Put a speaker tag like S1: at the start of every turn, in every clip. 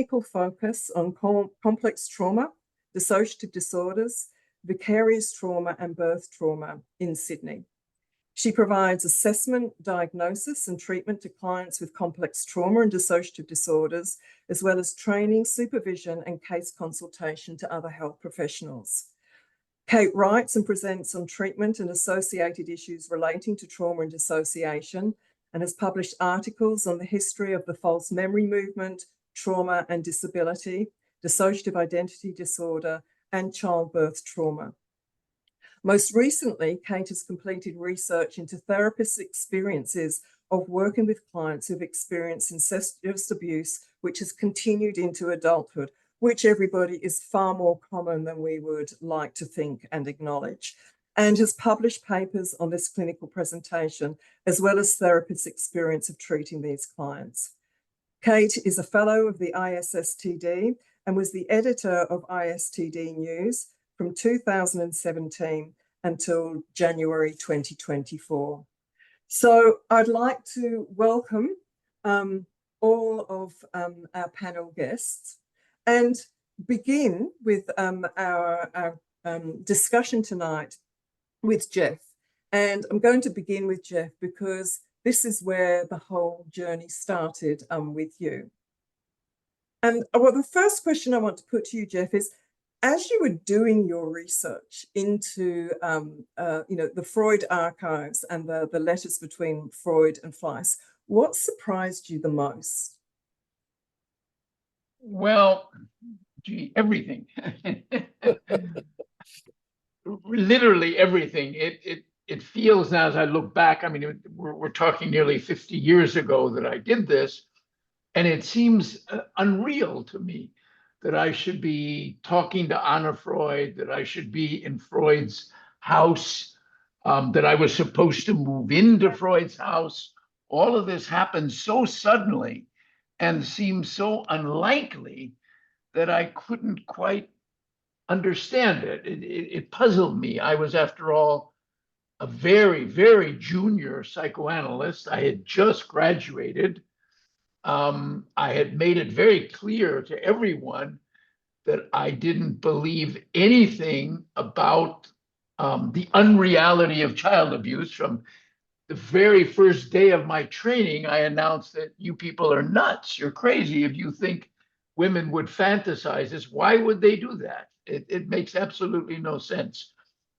S1: clinical focus on complex trauma, dissociative disorders, vicarious trauma, and birth trauma in Sydney. She provides assessment, diagnosis, and treatment to clients with complex trauma and dissociative disorders, as well as training, supervision, and case consultation to other health professionals. Kate writes and presents on treatment and associated issues relating to trauma and dissociation, and has published articles on the history of the false memory movement, trauma and disability, dissociative identity disorder, and childbirth trauma. Most recently, Kate has completed research into therapists' experiences of working with clients who've experienced incestuous abuse, which has continued into adulthood, which everybody is far more common than we would like to think and acknowledge, and has published papers on this clinical presentation, as well as therapists' experience of treating these clients. Kate is a fellow of the ISSTD and was the editor of ISSTD News from 2017 until January 2024. So I'd like to welcome all of our panel guests and begin with our discussion tonight with Jeff. And I'm going to begin with Jeff because this is where the whole journey started with you. And well, the first question I want to put to you, Jeff, is as you were doing your research into the Freud archives and the letters between Freud and Fleiss, what surprised you the most?
S2: Well, gee, everything. Literally everything. It feels now as I look back, I mean, we're talking nearly 50 years ago that I did this, and it seems unreal to me that I should be talking to Anna Freud, that I should be in Freud's house, that I was supposed to move into Freud's house. All of this happened so suddenly and seemed so unlikely that I couldn't quite understand it. It puzzled me. I was, after all, a very, very junior psychoanalyst. I had just graduated. I had made it very clear to everyone that I didn't believe anything about the unreality of child abuse. From the very first day of my training, I announced that you people are nuts. You're crazy if you think women would fantasize this. Why would they do that? It makes absolutely no sense.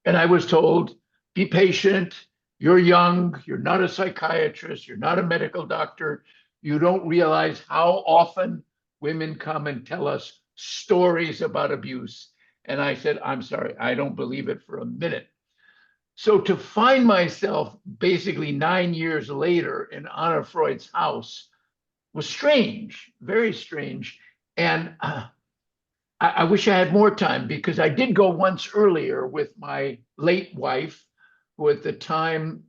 S2: And I was told, be patient. You're young. You're not a psychiatrist. You're not a medical doctor. You don't realize how often women come and tell us stories about abuse. And I said, I'm sorry, I don't believe it for a minute. So to find myself basically 9 years later in Anna Freud's house was strange, very strange. And I wish I had more time, because I did go once earlier with my late wife, who at the time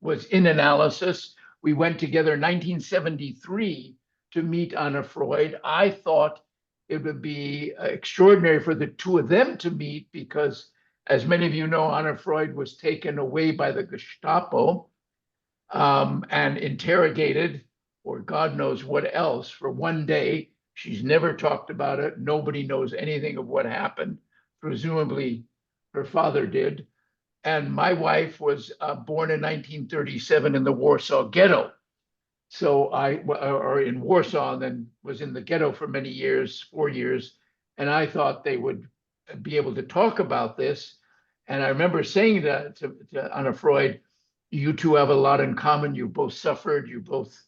S2: was in analysis. We went together in 1973 to meet Anna Freud. I thought it would be extraordinary for the two of them to meet because, as many of you know, Anna Freud was taken away by the Gestapo and interrogated, or God knows what else, for one day. She's never talked about it. Nobody knows anything of what happened. Presumably, her father did. And my wife was born in 1937 in the Warsaw Ghetto. So or in Warsaw, and then was in the ghetto for many years, 4 years. And I thought they would be able to talk about this. And I remember saying that to Anna Freud, you two have a lot in common. You both suffered. You both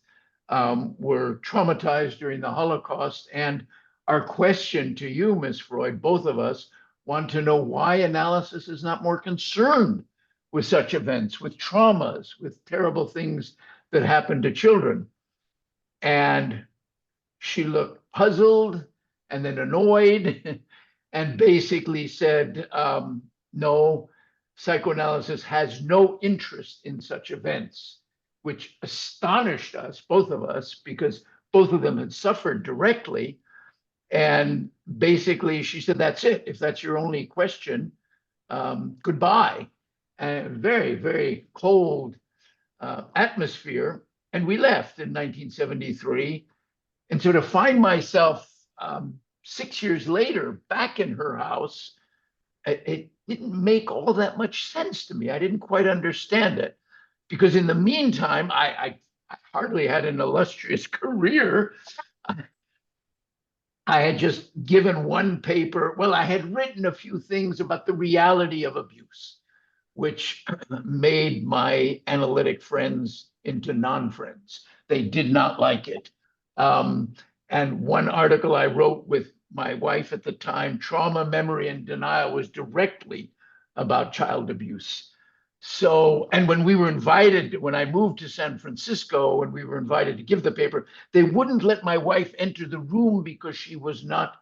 S2: were traumatized during the Holocaust. And our question to you, Ms. Freud, both of us want to know why analysis is not more concerned with such events, with traumas, with terrible things that happen to children. And she looked puzzled and then annoyed and basically said, no, psychoanalysis has no interest in such events, which astonished us, both of us, because both of them had suffered directly. And basically she said, that's it. If that's your only question, goodbye. And very, very cold atmosphere. And we left in 1973. And so to find myself 6 years later, back in her house, it didn't make all that much sense to me. I didn't quite understand it, because in the meantime, I hardly had an illustrious career. I had just given one paper. Well, I had written a few things about the reality of abuse, which made my analytic friends into non-friends. They did not like it. And one article I wrote with my wife at the time, Trauma, Memory, and Denial, was directly about child abuse. So, and when we were invited, when I moved to San Francisco and we were invited to give the paper, they wouldn't let my wife enter the room because she was not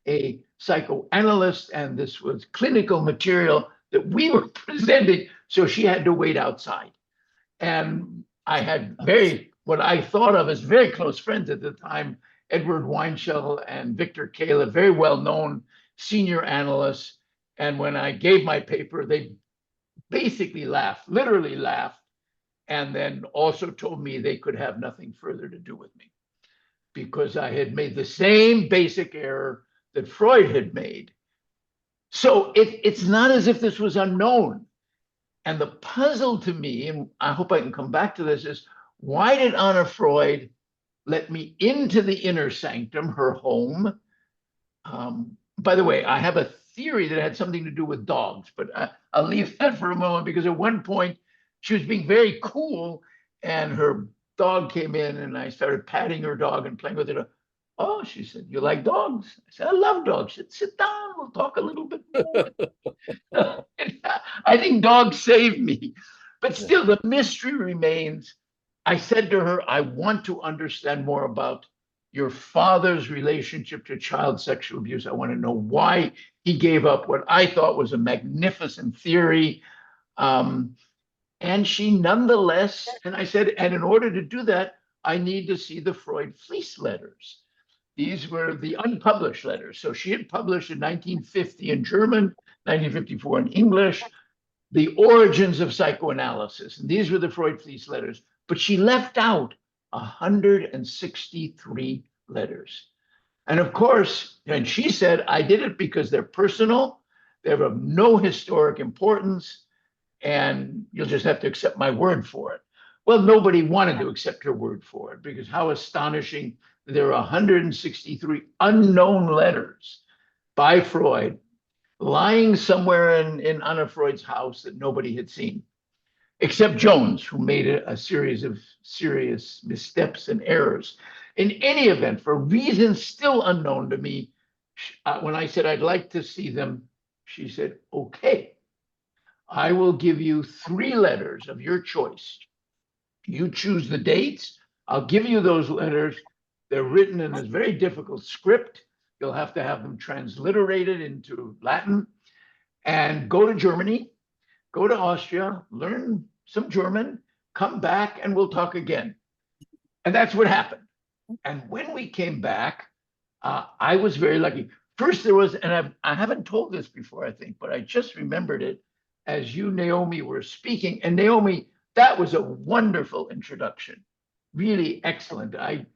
S2: a psychoanalyst and this was clinical material that we were presenting. So she had to wait outside. And I had what I thought of as very close friends at the time, Edward Weinshell and Victor Kayla, very well-known senior analysts. And when I gave my paper, they basically laughed, literally laughed, and then also told me they could have nothing further to do with me because I had made the same basic error that Freud had made. So it's not as if this was unknown. And the puzzle to me, and I hope I can come back to this, is why did Anna Freud let me into the inner sanctum, her home? By the way, I have a theory that had something to do with dogs, but I'll leave that for a moment, because at one point she was being very cool and her dog came in and I started patting her dog and playing with her. Oh, she said, "You like dogs?" I said, "I love dogs." She said, "Sit down, we'll talk a little bit more." I think dogs saved me, but still the mystery remains. I said to her, "I want to understand more about your father's relationship to child sexual abuse. I want to know why he gave up what I thought was a magnificent theory." And she nonetheless, and I said, and in order to do that, I need to see the Freud fleece letters. These were the unpublished letters. So she had published in 1950 in German, 1954 in English, The Origins of Psychoanalysis. And these were the Freud fleece letters. But she left out 163 letters. And of course, and she said, I did it because they're personal, they're of no historic importance, and you'll just have to accept my word for it. Well, nobody wanted to accept her word for it, because how astonishing, there are 163 unknown letters by Freud lying somewhere in Anna Freud's house that nobody had seen, except Jones, who made a series of serious missteps and errors. In any event, for reasons still unknown to me, when I said I'd like to see them, she said, "Okay, I will give you 3 letters of your choice. You choose the dates. I'll give you those letters. They're written in this very difficult script. You'll have to have them transliterated into Latin, and go to Germany, go to Austria, learn some German, come back, and we'll talk again." And that's what happened. And when we came back, I was very lucky. First, there was, and I haven't told this before, I think, but I just remembered it as you, Naomi, were speaking. And Naomi, that was a wonderful introduction, really excellent. I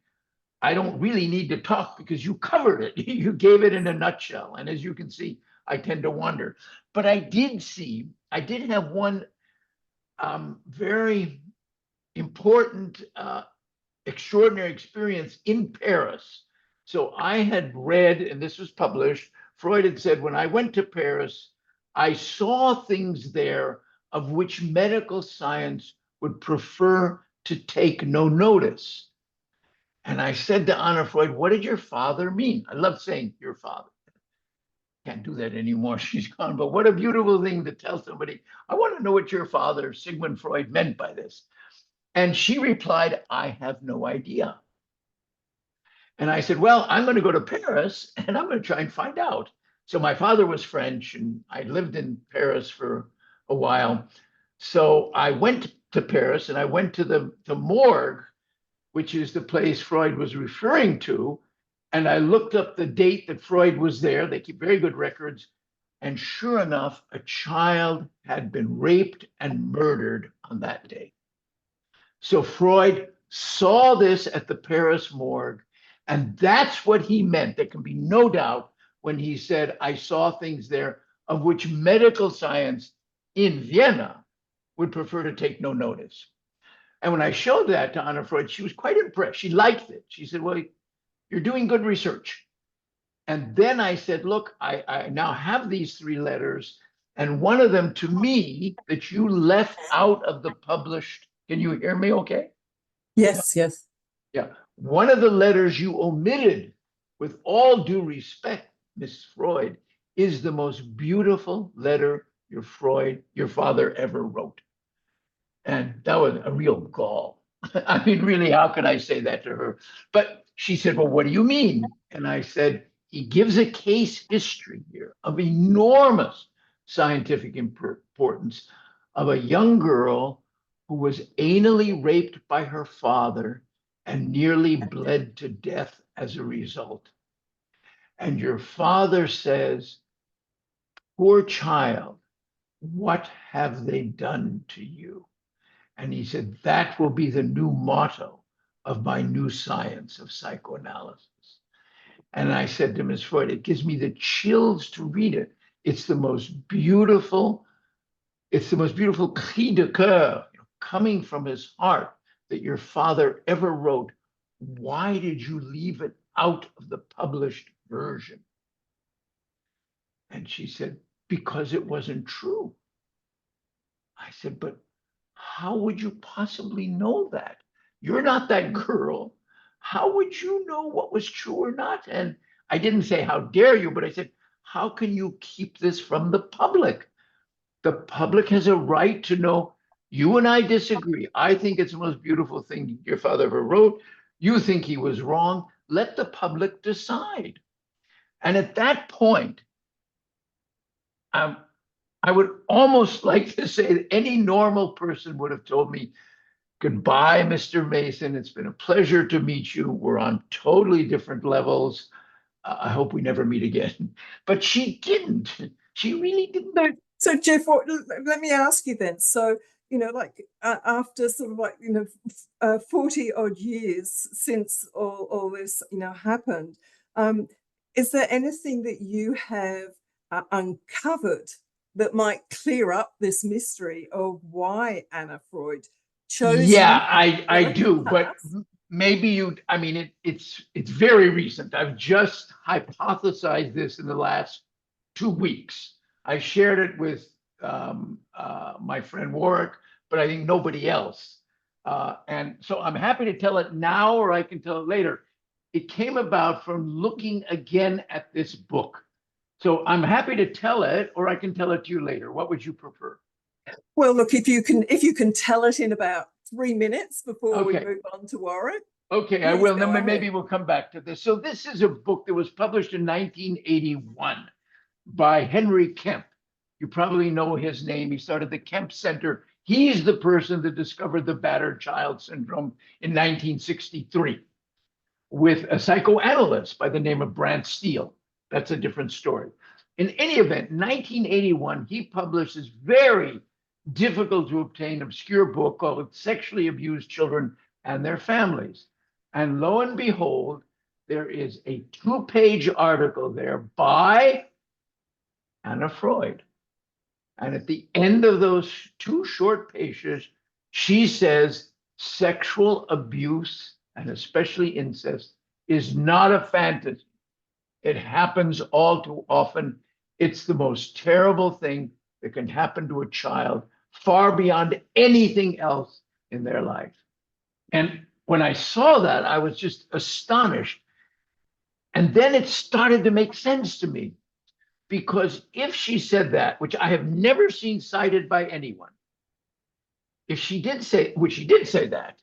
S2: don't really need to talk because you covered it. You gave it in a nutshell. And as you can see, I tend to wander. But I did have one very important, extraordinary experience in Paris. So I had read, and this was published, Freud had said, when I went to Paris, I saw things there of which medical science would prefer to take no notice. And I said to Anna Freud, "What did your father mean?" I love saying your father. Can't do that anymore. She's gone. But what a beautiful thing to tell somebody, "I want to know what your father, Sigmund Freud, meant by this." And she replied, "I have no idea." And I said, "Well, I'm going to go to Paris and I'm going to try and find out." So my father was French and I lived in Paris for a while. So I went to Paris and I went to the morgue, which is the place Freud was referring to. And I looked up the date that Freud was there. They keep very good records. And sure enough, a child had been raped and murdered on that day. So Freud saw this at the Paris morgue. And that's what he meant. There can be no doubt when he said, I saw things there of which medical science in Vienna would prefer to take no notice. And when I showed that to Anna Freud, she was quite impressed. She liked it. She said, well, you're doing good research. And then I said, look, I now have these 3 letters, and one of them to me that you left out of the published. Can you hear me okay?
S1: Yes, yes.
S2: Yeah. One of the letters you omitted, with all due respect, Miss Freud, is the most beautiful letter your father ever wrote. And that was a real gall. I mean, really, how could I say that to her? But she said, well, what do you mean? And I said, he gives a case history here of enormous scientific importance of a young girl who was anally raped by her father and nearly bled to death as a result. And your father says, poor child, what have they done to you? And he said, that will be the new motto of my new science of psychoanalysis. And I said to Ms. Freud, it gives me the chills to read it. It's the most beautiful cri de coeur coming from his heart that your father ever wrote. Why did you leave it out of the published version? And she said, because it wasn't true. I said, but how would you possibly know that? You're not that girl. How would you know what was true or not? And I didn't say, how dare you, but I said, how can you keep this from the public? The public has a right to know. You and I disagree. I think it's the most beautiful thing your father ever wrote. You think he was wrong. Let the public decide. And at that point, I would almost like to say that any normal person would have told me, goodbye, Mr. Masson. It's been a pleasure to meet you. We're on totally different levels. I hope we never meet again. But she didn't. She really didn't.
S1: So Jeff, let me ask you then. So, after sort of 40 odd years since all this, happened, is there anything that you have uncovered that might clear up this mystery of why Anna Freud chose?
S2: Yeah, I do, but maybe it's very recent. I've just hypothesized this in the last 2 weeks. I shared it with my friend Warwick, but I think nobody else. And so I'm happy to tell it now, or I can tell it later. It came about from looking again at this book. So I'm happy to tell it, or I can tell it to you later. What would you prefer?
S1: Well, look, if you can tell it in about 3 minutes before we move on to Warwick.
S2: Okay, I will. Then maybe we'll come back to this. So this is a book that was published in 1981 by Henry Kemp. You probably know his name. He started the Kemp Center. He's the person that discovered the battered child syndrome in 1963 with a psychoanalyst by the name of Brant Steele. That's a different story. In any event, 1981, he published this very difficult to obtain obscure book called Sexually Abused Children and Their Families. And lo and behold, there is a 2-page article there by Anna Freud. And at the end of those 2 short pages, she says sexual abuse, and especially incest, is not a fantasy. It happens all too often. It's the most terrible thing that can happen to a child, far beyond anything else in their life. And when I saw that, I was just astonished. And then it started to make sense to me. Because if she said that, which I have never seen cited by anyone, if she did say, which she did say that,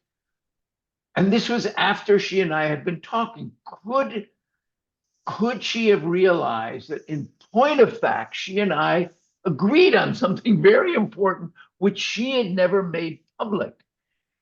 S2: and this was after she and I had been talking, could she have realized that in point of fact, she and I agreed on something very important, which she had never made public?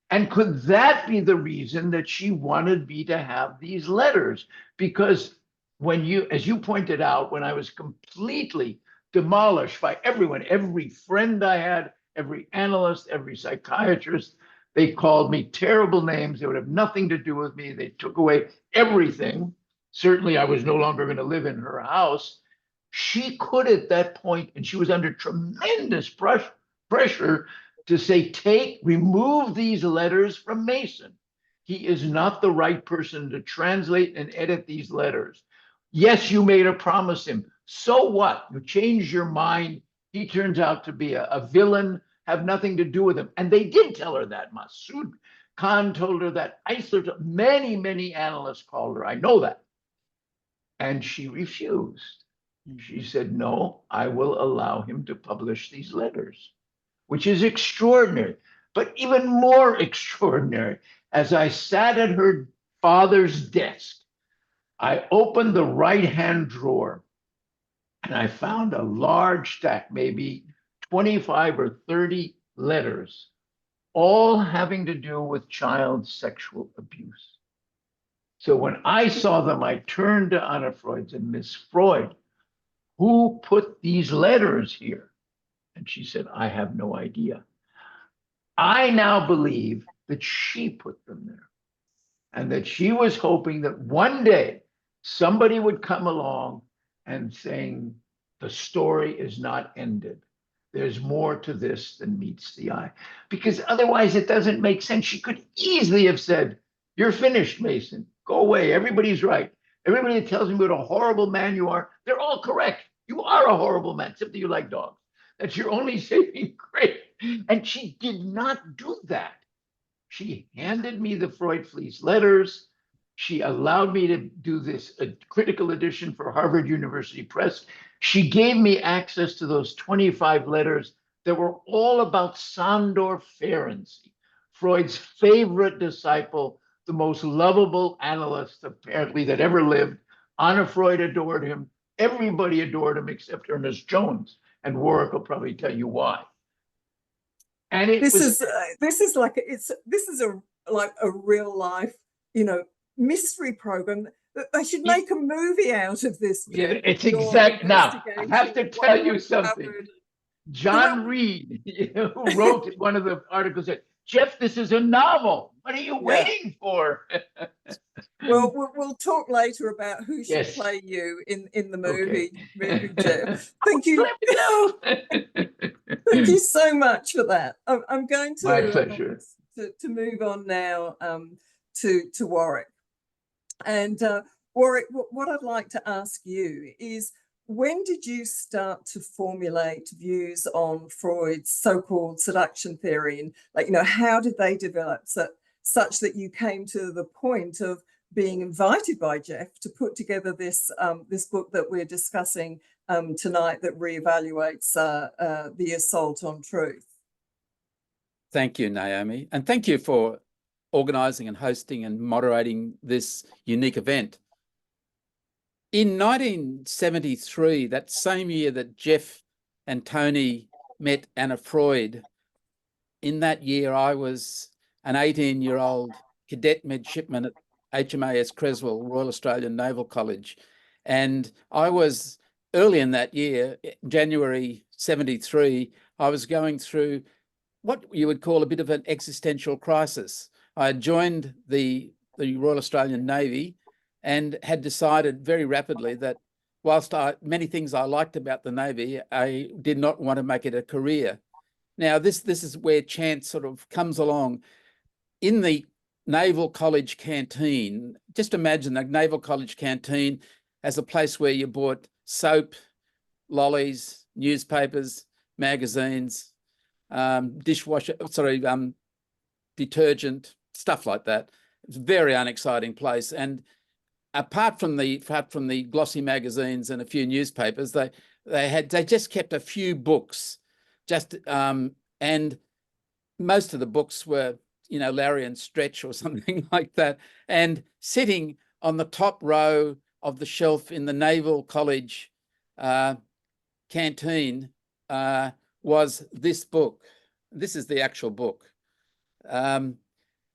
S2: And could that be the reason that she wanted me to have these letters? Because when you, as you pointed out, when I was completely demolished by everyone, every friend I had, every analyst, every psychiatrist, They called me terrible names. They would have nothing to do with me. They took away everything. Certainly, I was no longer going to live in her house. She could at that point, and she was under tremendous pressure to say, remove these letters from Masson. He is not the right person to translate and edit these letters. Yes, you made a promise him. So what? You changed your mind. He turns out to be a villain, have nothing to do with him. And they did tell her that. Masood Khan told her that. Eisler, many analysts called her. I know that. And she refused. She said, no, I will allow him to publish these letters, which is extraordinary. But even more extraordinary, as I sat at her father's desk, I opened the right-hand drawer and I found a large stack, maybe 25 or 30 letters, all having to do with child sexual abuse. So when I saw them, I turned to Anna Freud and Miss Freud, who put these letters here? And she said, I have no idea. I now believe that she put them there and that she was hoping that one day somebody would come along and saying, the story is not ended. There's more to this than meets the eye. Because otherwise it doesn't make sense. She could easily have said, you're finished, Masson. Go away. Everybody's right. Everybody that tells me what a horrible man you are, they're all correct. You are a horrible man, except that you like dogs. That's your only saving grace. And she did not do that. She handed me the Freud Fleece letters. She allowed me to do this critical edition for Harvard University Press. She gave me access to those 25 letters that were all about Sandor Ferenczi, Freud's favorite disciple, the most lovable analyst apparently that ever lived. Anna Freud adored him. Everybody adored him except Ernest Jones, and Warwick will probably tell you why. And
S1: this is a real life, mystery program. They should make a movie out of this.
S2: Yeah, it's exact. Now I have to tell you something. John Reed, who wrote one of the articles, said, Jeff, this is a novel. What are you waiting for?
S1: Well, we'll talk later about who should play you in the movie, Jeff. Thank you. Thank you so much for that. I'm going to,
S2: my pleasure.
S1: To move on now to Warwick. And Warwick, what I'd like to ask you is, when did you start to formulate views on Freud's so-called seduction theory? And how did they develop such that you came to the point of being invited by Jeff to put together this this book that we're discussing tonight, that reevaluates the assault on truth?
S3: Thank you, Naomi, and thank you for organising and hosting and moderating this unique event. In 1973, that same year that Jeff and Tony met Anna Freud, in that year I was an 18-year-old cadet midshipman at HMAS Creswell, Royal Australian Naval College. And I was, early in that year, January 73, I was going through what you would call a bit of an existential crisis. I had joined the Royal Australian Navy and had decided very rapidly that whilst many things I liked about the Navy, I did not want to make it a career. Now, this is where chance sort of comes along. In the Naval College canteen, just imagine the Naval College canteen as a place where you bought soap, lollies, newspapers, magazines, detergent, stuff like that. It's a very unexciting place. And apart from the glossy magazines and a few newspapers, they just kept a few books, and most of the books were, Larry and Stretch or something like that. And sitting on the top row of the shelf in the Naval College canteen was this book. This is the actual book.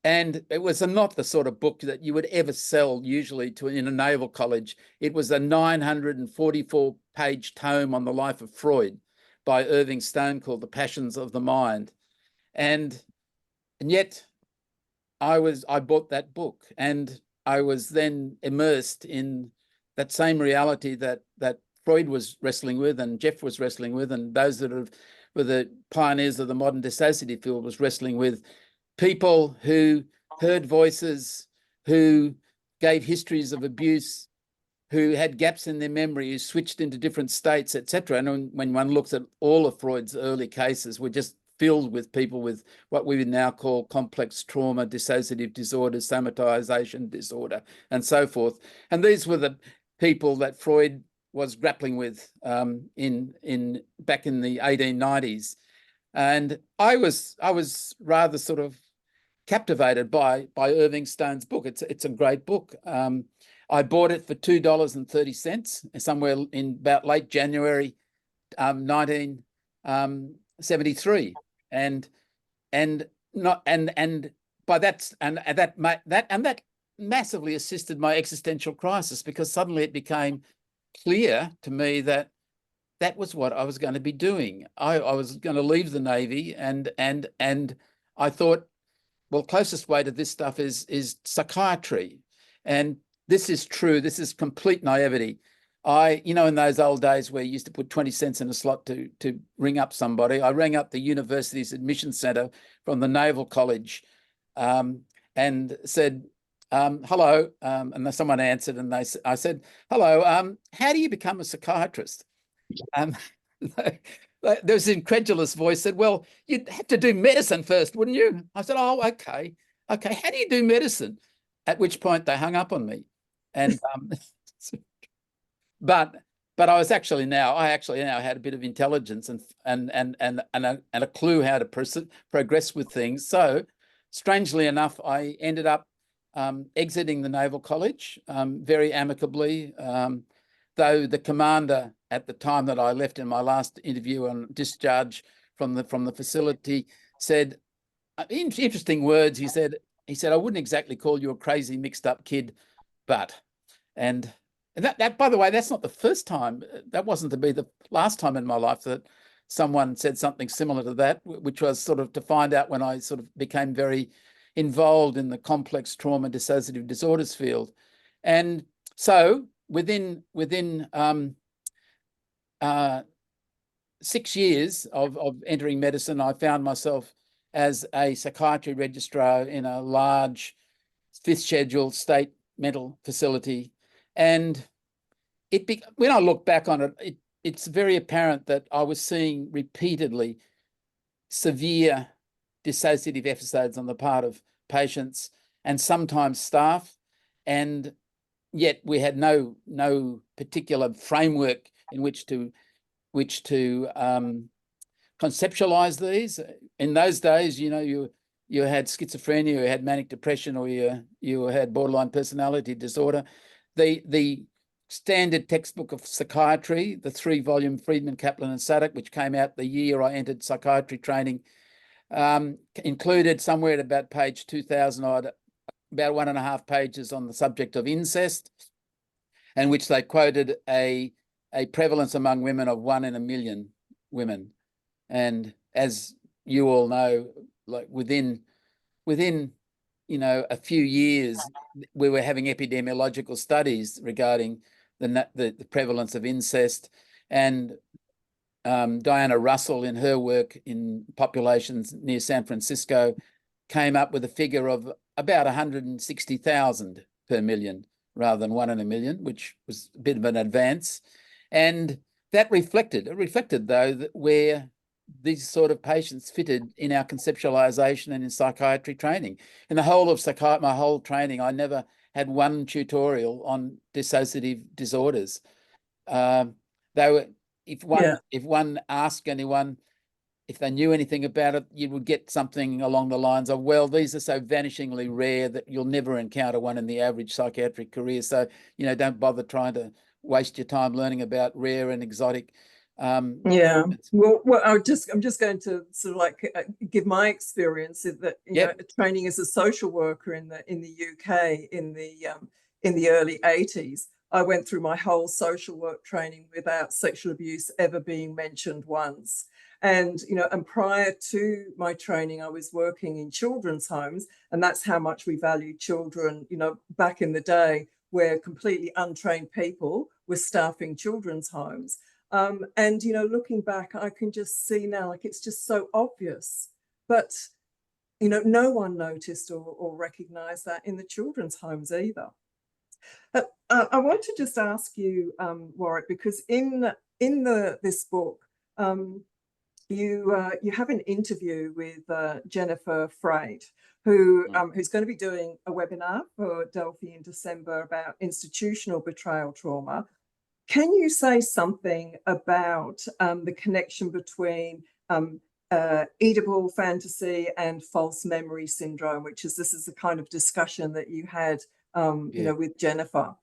S3: And it was not the sort of book that you would ever sell usually in a naval college. It was a 944-page tome on the life of Freud by Irving Stone called The Passions of the Mind. And yet I bought that book, and I was then immersed in that same reality that Freud was wrestling with, and Jeff was wrestling with, and those that were the pioneers of the modern dissociative field was wrestling with. People who heard voices, who gave histories of abuse, who had gaps in their memory, who switched into different states, etc. And when one looks at all of Freud's early cases, we're just filled with people with what we would now call complex trauma, dissociative disorders, somatization disorder, and so forth. And these were the people that Freud was grappling with back in the 1890s. And I was rather sort of captivated by Irving Stone's book. It's a great book. I bought it for $2.30 somewhere in about late January 1973, and by that massively assisted my existential crisis, because suddenly it became clear to me that was what I was going to be doing. I was going to leave the Navy, and I thought, well, closest way to this stuff is psychiatry. And this is true. This is complete naivety. In those old days where you used to put 20 cents in a slot to ring up somebody, I rang up the university's admission centre from the Naval College and said, hello. And someone answered, and I said, hello, how do you become a psychiatrist? There was an incredulous voice said, well, you'd have to do medicine first, wouldn't you? I said, oh, okay. How do you do medicine? At which point they hung up on me. And but I actually now had a bit of intelligence and a clue how to progress with things. So strangely enough, I ended up exiting the Naval College very amicably, though the commander at the time that I left in my last interview on discharge from the facility said, interesting words. He said, I wouldn't exactly call you a crazy mixed up kid, but, and that, by the way, that's not the first time. That wasn't to be the last time in my life that someone said something similar to that, which was sort of to find out when I sort of became very involved in the complex trauma dissociative disorders field. And so within 6 years of entering medicine, I found myself as a psychiatry registrar in a large fifth schedule state mental facility. And when I look back on it, it's very apparent that I was seeing repeatedly severe dissociative episodes on the part of patients and sometimes staff, and yet we had no particular framework in which to conceptualize these. In those days, you had schizophrenia, you had manic depression, or you had borderline personality disorder. The standard textbook of psychiatry, the 3-volume Friedman, Kaplan and Sadek, which came out the year I entered psychiatry training, included somewhere at about page 2000 odd, about 1.5 pages on the subject of incest, and which they quoted a prevalence among women of 1 in a million women. And as you all know, like within a few years, we were having epidemiological studies regarding the prevalence of incest. And Diana Russell, in her work in populations near San Francisco, came up with a figure of about 160,000 per million rather than 1 in a million, which was a bit of an advance. And that reflected though that where these sort of patients fitted in our conceptualization and in psychiatry training. In the whole of my whole training, I never had one tutorial on dissociative disorders. If one asked anyone if they knew anything about it, you would get something along the lines of, well, these are so vanishingly rare that you'll never encounter one in the average psychiatric career. So, don't bother trying to waste your time learning about rare and exotic.
S1: Well, I'm just going to sort of like give my experience of that. Training as a social worker in the UK in the early 80s. I went through my whole social work training without sexual abuse ever being mentioned once. And, you know, and prior to my training, I was working in children's homes, and that's how much we valued children, you know, back in the day, where completely untrained people were staffing children's homes. And, you know, looking back, I can just see now, like, it's just so obvious. But, you know, no one noticed or recognized that in the children's homes either. I want to just ask you, Warwick, because in this book, you have an interview with Jennifer Freud, who's going to be doing a webinar for Delphi in December about institutional betrayal trauma. Can you say something about the connection between Oedipal fantasy and false memory syndrome, this is the kind of discussion that you had, you know, with Jennifer?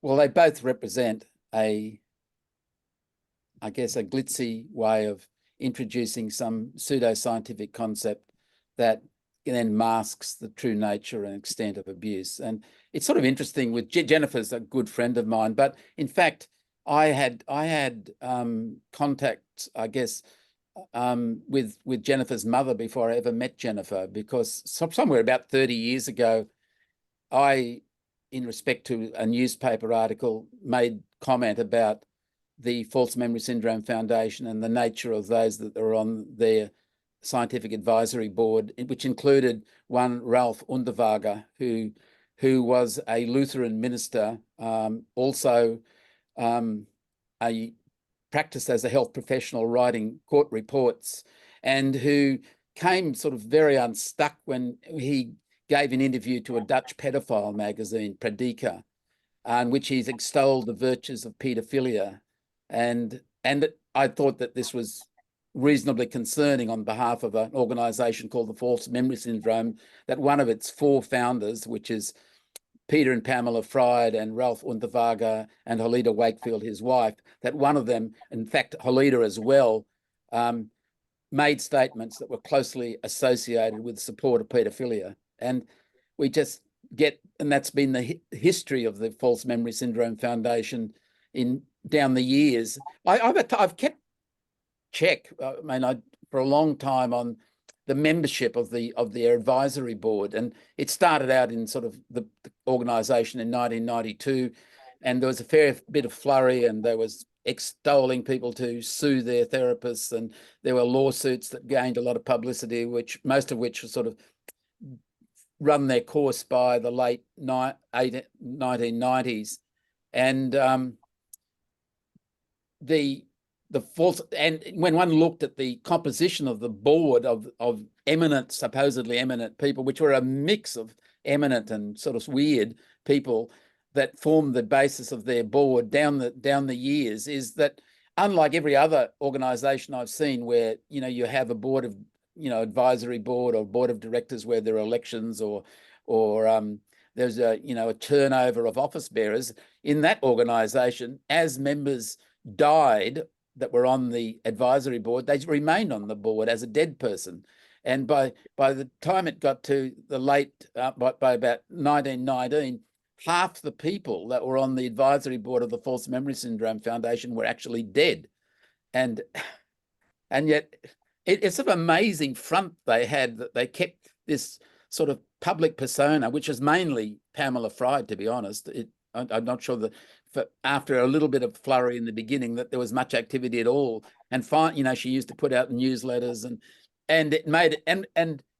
S3: Well, they both represent I guess, a glitzy way of introducing some pseudoscientific concept that then masks the true nature and extent of abuse. And it's sort of interesting with Jennifer's a good friend of mine, but in fact, I had contact, I guess, with Jennifer's mother before I ever met Jennifer, because somewhere about 30 years ago, I, in respect to a newspaper article, made comment about the False Memory Syndrome Foundation and the nature of those that are on their scientific advisory board, which included one Ralph Unterweger, who was a Lutheran minister, also practiced as a health professional writing court reports, and who came sort of very unstuck when he gave an interview to a Dutch pedophile magazine, Prediker, in which he's extolled the virtues of paedophilia. And I thought that this was reasonably concerning on behalf of an organisation called the False Memory Syndrome, that one of its four founders, which is Peter and Pamela Freud and Ralph Unterweger and Helida Wakefield, his wife, that one of them, in fact, Helida as well, made statements that were closely associated with support of paedophilia. And we just get, and that's been the history of the False Memory Syndrome Foundation down the years. I've kept check, for a long time on the membership of their advisory board, and it started out in sort of the organisation in 1992, and there was a fair bit of flurry, and there was extolling people to sue their therapists, and there were lawsuits that gained a lot of publicity, most of which were sort of run their course by the late 1990s, and the false, and when one looked at the composition of the board of supposedly eminent people, which were a mix of eminent and sort of weird people that formed the basis of their board down the years, is that unlike every other organisation I've seen where, you know, you have a board of, you know, advisory board or board of directors where there are elections or there's a, you know, a turnover of office bearers, in that organisation, as members died that were on the advisory board, they remained on the board as a dead person. And by the time it got to the late, by about 1919, half the people that were on the advisory board of the False Memory Syndrome Foundation were actually dead. And yet it's an amazing front they had, that they kept this sort of public persona, which is mainly Pamela Freud, to be honest. I'm not sure that after a little bit of flurry in the beginning that there was much activity at all. And you know, she used to put out newsletters, and it made it, and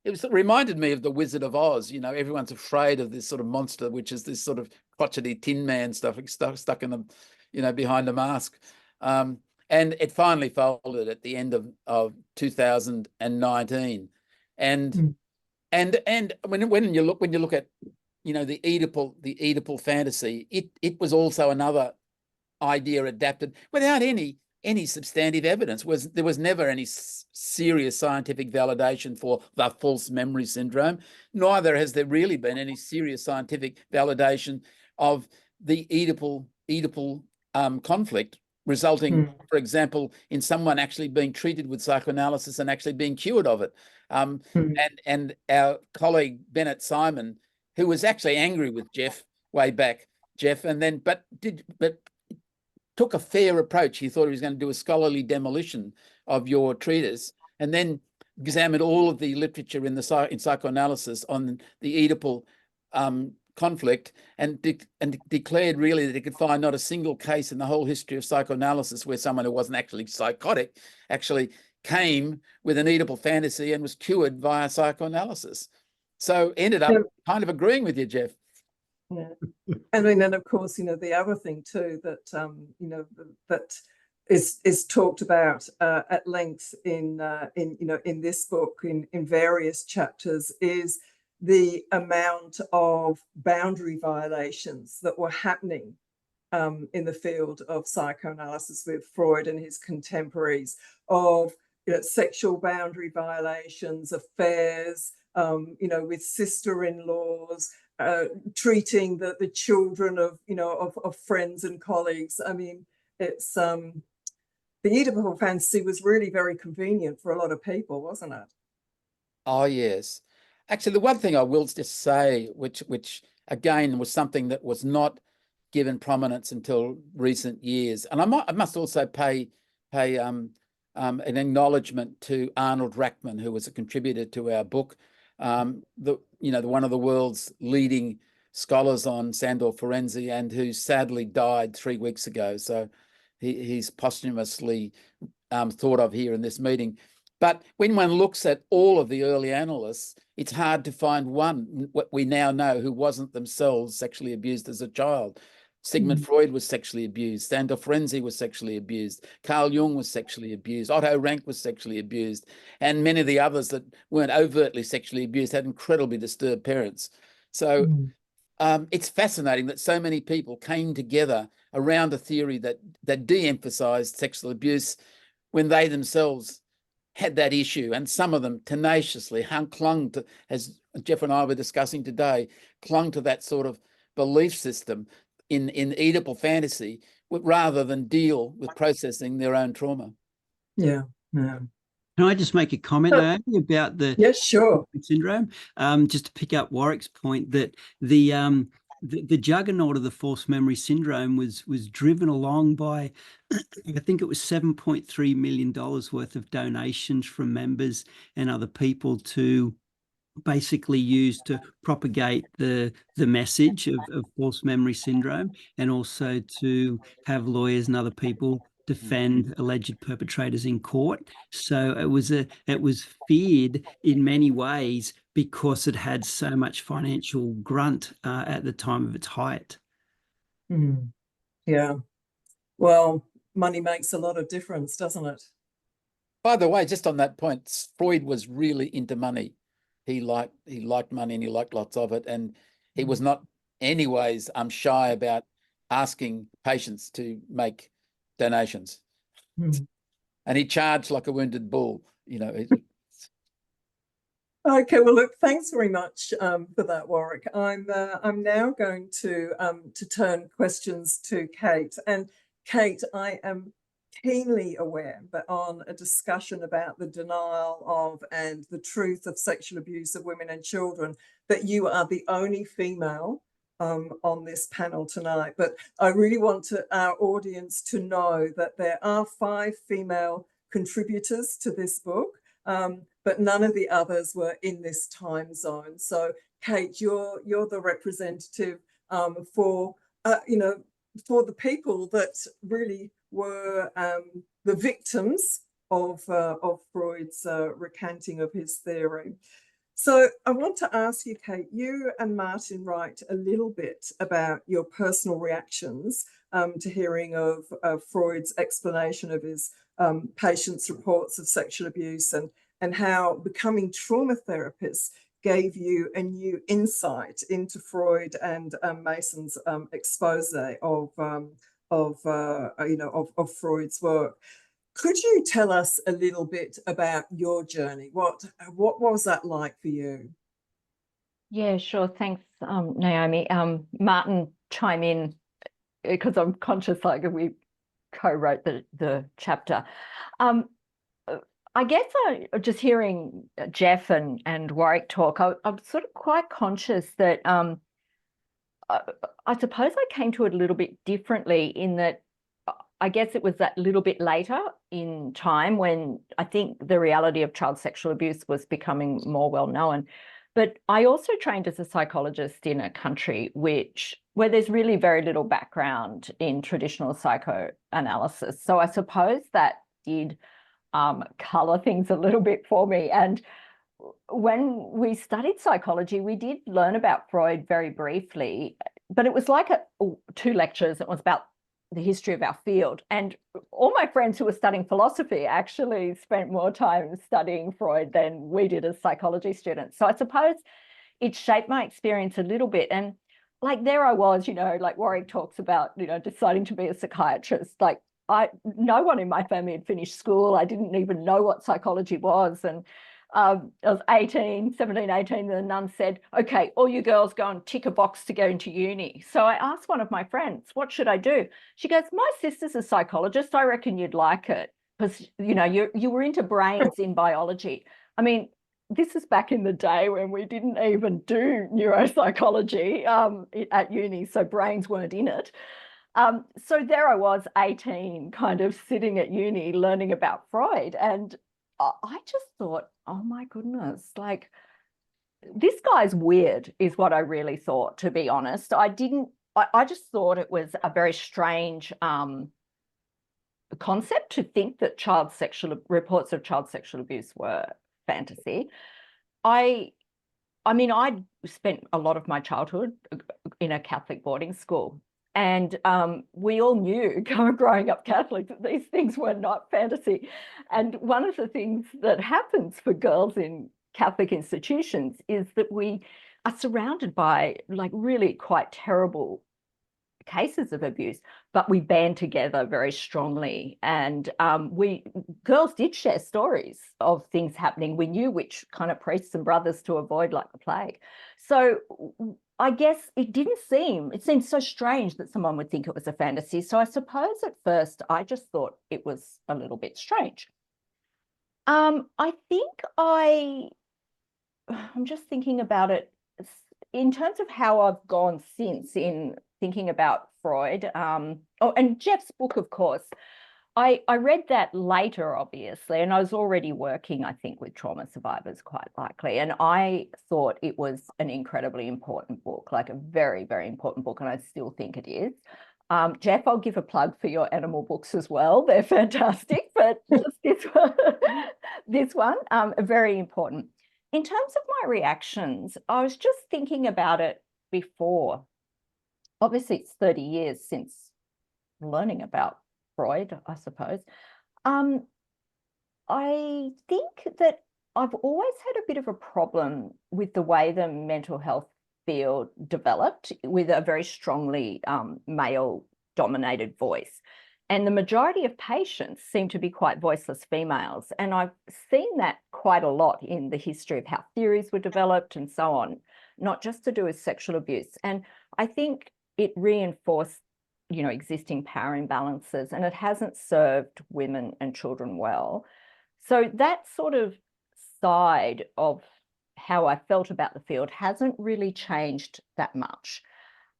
S3: it reminded me of the Wizard of Oz. You know, everyone's afraid of this sort of monster, which is this sort of crotchety tin man stuff stuck in them, you know, behind a mask. And it finally folded at the end of 2019. And when you look at, you know, the Oedipal fantasy, it was also another idea adapted without any substantive evidence. There was never any serious scientific validation for the false memory syndrome. Neither has there really been any serious scientific validation of the Oedipal conflict, resulting, for example, in someone actually being treated with psychoanalysis and actually being cured of it. And our colleague Bennett Simon, who was actually angry with Jeff way back, and then but took a fair approach. He thought he was going to do a scholarly demolition of your treatise, and then examined all of the literature in psychoanalysis on the Oedipal conflict, and declared really that he could find not a single case in the whole history of psychoanalysis where someone who wasn't actually psychotic actually came with an Oedipal fantasy and was cured via psychoanalysis. So ended up kind of agreeing with you, Jeff.
S1: Yeah. And then, of course, the other thing too that, that is talked about at length in this book in various chapters is the amount of boundary violations that were happening in the field of psychoanalysis with Freud and his contemporaries, of sexual boundary violations, affairs, with sister-in-laws, treating the children of friends and colleagues. I mean, it's the Oedipal fantasy was really very convenient for a lot of people, wasn't it?
S3: Oh yes. Actually, the one thing I will just say, which again was something that was not given prominence until recent years, and I must also pay an acknowledgement to Arnold Rachman, who was a contributor to our book, one of the world's leading scholars on Sandor Ferenczi, and who sadly died 3 weeks ago. So he's posthumously thought of here in this meeting. But when one looks at all of the early analysts, it's hard to find one, what we now know, who wasn't themselves sexually abused as a child. Sigmund Freud was sexually abused. Sandor Ferenczi was sexually abused. Carl Jung was sexually abused. Otto Rank was sexually abused. And many of the others that weren't overtly sexually abused had incredibly disturbed parents. So it's fascinating that so many people came together around a theory that de-emphasized sexual abuse when they themselves had that issue, and some of them tenaciously clung to, as Jeff and I were discussing today, clung to that sort of belief system in Oedipal fantasy rather than deal with processing their own trauma.
S1: Yeah.
S4: Can I just make a comment, Naomi, about the syndrome? Just to pick up Warwick's point that the juggernaut of the false memory syndrome was driven along by, I think it was $7.3 million worth of donations from members and other people to basically used to propagate the message of false memory syndrome, and also to have lawyers and other people defend alleged perpetrators in court. So it was feared in many ways because it had so much financial grunt at the time of its height.
S1: Yeah. Well, money makes a lot of difference, doesn't it?
S3: By the way, just on that point, Freud was really into money. He liked money, and he liked lots of it, and he was not anyways shy about asking patients to make donations. And he charged like a wounded bull,
S1: Okay, well, look, thanks very much for that, Warwick. I'm now going to turn questions to Kate. And Kate, I am keenly aware that on a discussion about the denial of and the truth of sexual abuse of women and children, that you are the only female on this panel tonight. But I really want our audience to know that there are 5 female contributors to this book, but none of the others were in this time zone. So, Kate, you're the representative for the people that really were the victims of Freud's recanting of his theory. So I want to ask you, Kate, you and Martin write a little bit about your personal reactions to hearing of Freud's explanation of his patients' reports of sexual abuse, and how becoming trauma therapists gave you a new insight into Freud and Masson's expose of Freud's work. Could you tell us a little bit about your journey? What was that like for you?
S5: Yeah, sure. Thanks, Naomi. Martin, chime in, because I'm conscious like we co-wrote the chapter. I guess just hearing Jeff and Warwick talk, I'm sort of quite conscious that I suppose I came to it a little bit differently, in that I guess it was that little bit later in time when I think the reality of child sexual abuse was becoming more well known. But I also trained as a psychologist in a country where there's really very little background in traditional psychoanalysis. So I suppose that did colour things a little bit for me. And when we studied psychology, we did learn about Freud very briefly, but it was like 2 lectures. It was about the history of our field. And all my friends who were studying philosophy actually spent more time studying Freud than we did as psychology students. So I suppose it shaped my experience a little bit. And like there I was, like Warwick talks about, deciding to be a psychiatrist. Like no one in my family had finished school. I didn't even know what psychology was. And I was 17, 18, and the nun said, okay, all you girls go and tick a box to go into uni. So I asked one of my friends, what should I do? She goes, my sister's a psychologist. I reckon you'd like it because, you were into brains in biology. I mean, this is back in the day when we didn't even do neuropsychology at uni, so brains weren't in it. So there I was, 18, kind of sitting at uni learning about Freud. And I just thought, oh my goodness, like this guy's weird is what I really thought, to be honest. I just thought it was a very strange concept to think that reports of child sexual abuse were fantasy. I mean, I spent a lot of my childhood in a Catholic boarding school. And we all knew, growing up Catholic, that these things were not fantasy. And one of the things that happens for girls in Catholic institutions is that we are surrounded by like really quite terrible cases of abuse, but we band together very strongly. And girls did share stories of things happening. We knew which kind of priests and brothers to avoid like the plague. So I guess it seemed so strange that someone would think it was a fantasy. So I suppose at first I just thought it was a little bit strange. I think I'm just thinking about it in terms of how I've gone since in thinking about Freud. And Jeff's book, of course. I read that later, obviously, and I was already working, I think, with trauma survivors, quite likely. And I thought it was an incredibly important book, like a very, very important book, and I still think it is. Jeff, I'll give a plug for your animal books as well. They're fantastic, but just this one, very important. In terms of my reactions, I was just thinking about it before. Obviously, it's 30 years since learning about Freud, I suppose. I think that I've always had a bit of a problem with the way the mental health field developed with a very strongly male-dominated voice. And the majority of patients seem to be quite voiceless females. And I've seen that quite a lot in the history of how theories were developed and so on, not just to do with sexual abuse. And I think it reinforced existing power imbalances, and it hasn't served women and children well. So that sort of side of how I felt about the field hasn't really changed that much.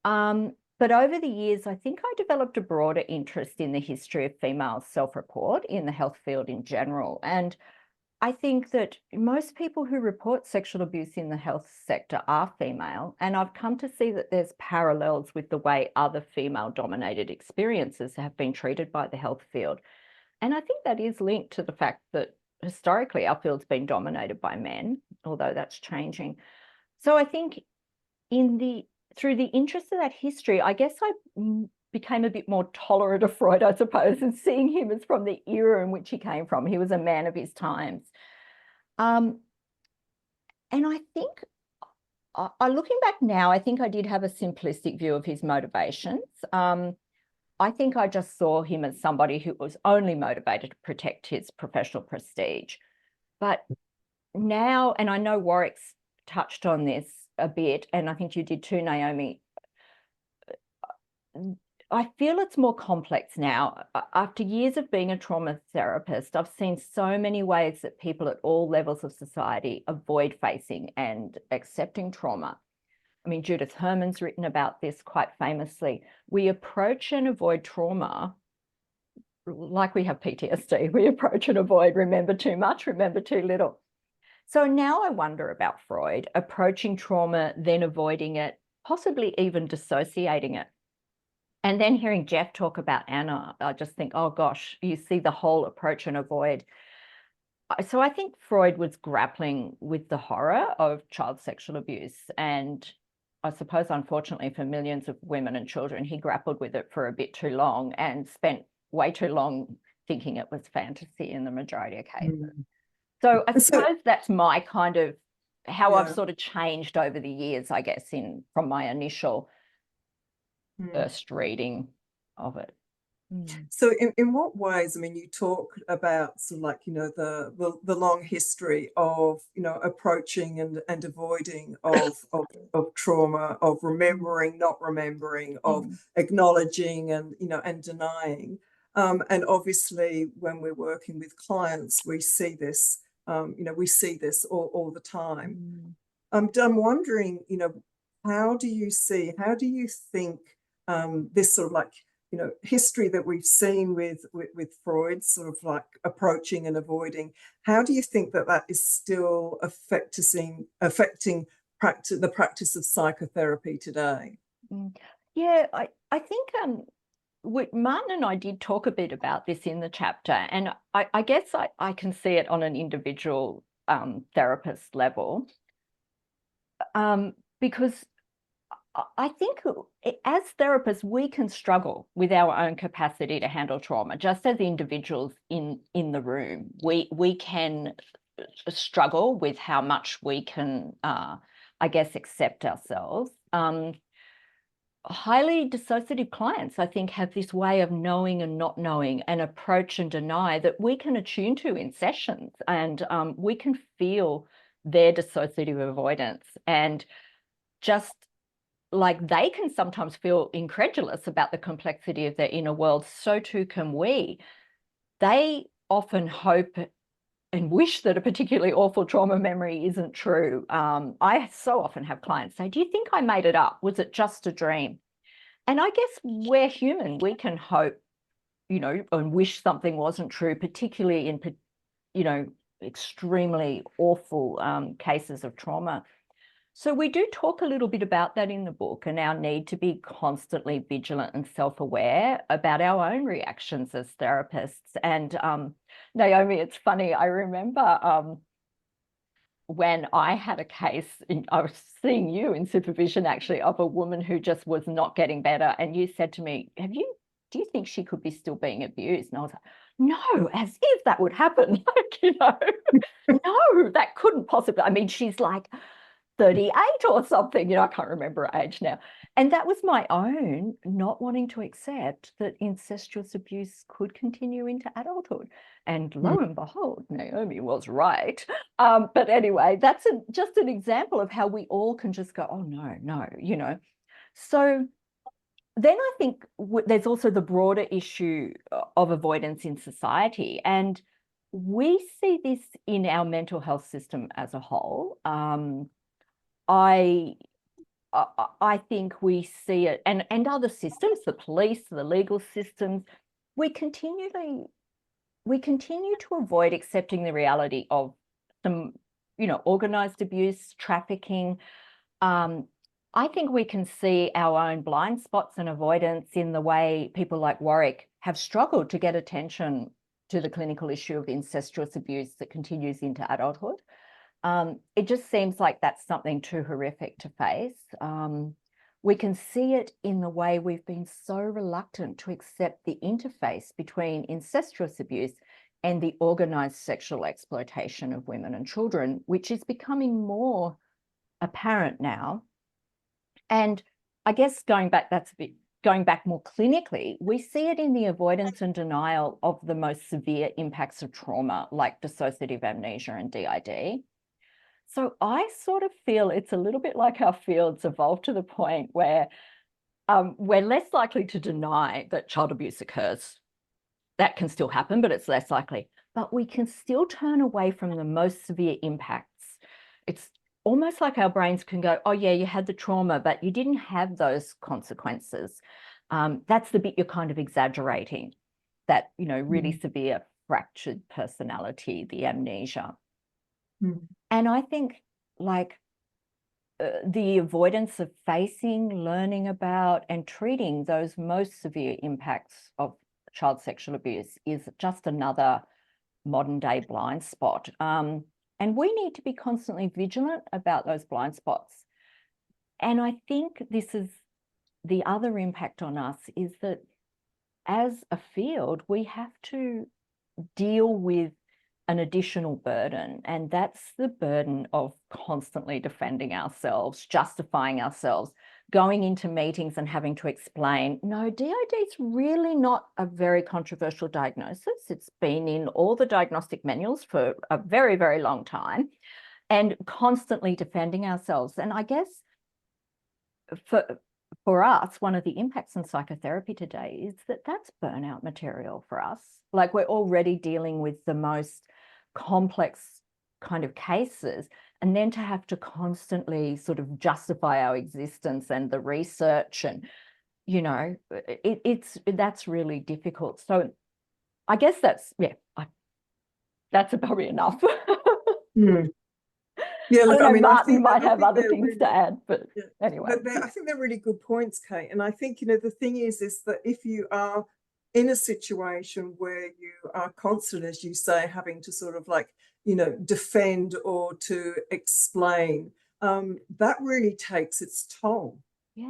S5: But over the years, I think I developed a broader interest in the history of female self-report in the health field in general. And I think that most people who report sexual abuse in the health sector are female, and I've come to see that there's parallels with the way other female-dominated experiences have been treated by the health field. And I think that is linked to the fact that historically our field's been dominated by men, although that's changing. So I think through the interest of that history, I guess I became a bit more tolerant of Freud, I suppose, and seeing him as from the era in which he came from. He was a man of his times. And I think, looking back now, I think I did have a simplistic view of his motivations. I think I just saw him as somebody who was only motivated to protect his professional prestige. But now, and I know Warwick's touched on this a bit, and I think you did too, Naomi, I feel it's more complex now. After years of being a trauma therapist, I've seen so many ways that people at all levels of society avoid facing and accepting trauma. I mean, Judith Herman's written about this quite famously. We approach and avoid trauma like we have PTSD, we approach and avoid, remember too much, remember too little. So now I wonder about Freud approaching trauma, then avoiding it, possibly even dissociating it. And then hearing Jeff talk about Anna, I just think, oh gosh, you see the whole approach and avoid. So I think Freud was grappling with the horror of child sexual abuse. And I suppose, unfortunately, for millions of women and children, he grappled with it for a bit too long and spent way too long thinking it was fantasy in the majority of cases. So I suppose that's my kind of how I've sort of changed over the years, I guess, from my initial first reading of it.
S1: So in what ways, I mean, you talk about sort of like, you know, the long history of, you know, approaching and avoiding of trauma, of remembering, not remembering, of acknowledging and, you know, and denying. And obviously when we're working with clients, we see this, you know, we see this all the time. I'm wondering, you know, how do you think this sort of like, you know, history that we've seen with Freud sort of like approaching and avoiding, how do you think that is still affecting the practice of psychotherapy today?
S5: Yeah, I think Martin and I did talk a bit about this in the chapter, and I guess I can see it on an individual therapist level, because I think as therapists, we can struggle with our own capacity to handle trauma. Just as individuals in the room, we can struggle with how much we can, I guess, accept ourselves. Highly dissociative clients, I think, have this way of knowing and not knowing, and approach and deny that we can attune to in sessions, and we can feel their dissociative avoidance, and just like they can sometimes feel incredulous about the complexity of their inner world, so too can we. They often hope and wish that a particularly awful trauma memory isn't true. I so often have clients say, do you think I made it up? Was it just a dream? And I guess we're human. We can hope, you know, and wish something wasn't true, particularly in, you know, extremely awful cases of trauma. So we do talk a little bit about that in the book, and our need to be constantly vigilant and self-aware about our own reactions as therapists. And Naomi, it's funny, I remember when I had a case, I was seeing you in supervision actually, of a woman who just was not getting better. And you said to me, do you think she could be still being abused? And I was like, no, as if that would happen. Like, you know, no, that couldn't possibly. I mean, she's like 38 or something, you know, I can't remember her age now. And that was my own not wanting to accept that incestuous abuse could continue into adulthood. And lo and behold, Naomi was right. But anyway, that's just an example of how we all can just go, oh, no, you know. So then I think there's also the broader issue of avoidance in society. And we see this in our mental health system as a whole. I think we see it, and other systems, the police, the legal systems, we continue to avoid accepting the reality of some, you know, organized abuse, trafficking. I think we can see our own blind spots and avoidance in the way people like Warwick have struggled to get attention to the clinical issue of incestuous abuse that continues into adulthood. It just seems like that's something too horrific to face. We can see it in the way we've been so reluctant to accept the interface between incestuous abuse and the organised sexual exploitation of women and children, which is becoming more apparent now. And I guess going back more clinically, we see it in the avoidance and denial of the most severe impacts of trauma, like dissociative amnesia and DID. So I sort of feel it's a little bit like our fields evolved to the point where we're less likely to deny that child abuse occurs. That can still happen, but it's less likely. But we can still turn away from the most severe impacts. It's almost like our brains can go, oh yeah, you had the trauma, but you didn't have those consequences. That's the bit you're kind of exaggerating. that, you know, really severe fractured personality, the amnesia. And I think, like, the avoidance of facing, learning about, and treating those most severe impacts of child sexual abuse is just another modern day blind spot. And we need to be constantly vigilant about those blind spots. And I think this is the other impact on us, is that as a field, we have to deal with an additional burden, and that's the burden of constantly defending ourselves, justifying ourselves, going into meetings and having to explain, no, DID is really not a very controversial diagnosis. It's been in all the diagnostic manuals for a very, very long time, and constantly defending ourselves. And I guess for us, one of the impacts in psychotherapy today is that that's burnout material for us. Like, we're already dealing with the most complex kind of cases, and then to have to constantly sort of justify our existence and the research, and, you know, that's really difficult. So I guess that's that's probably enough.
S1: Yeah, look, I mean,
S5: Martin might have other things to add, but anyway.
S1: But I think they're really good points, Kate. And I think, you know, the thing is that if you are in a situation where you are constant, as you say, having to sort of, like, you know, defend or to explain, that really takes its toll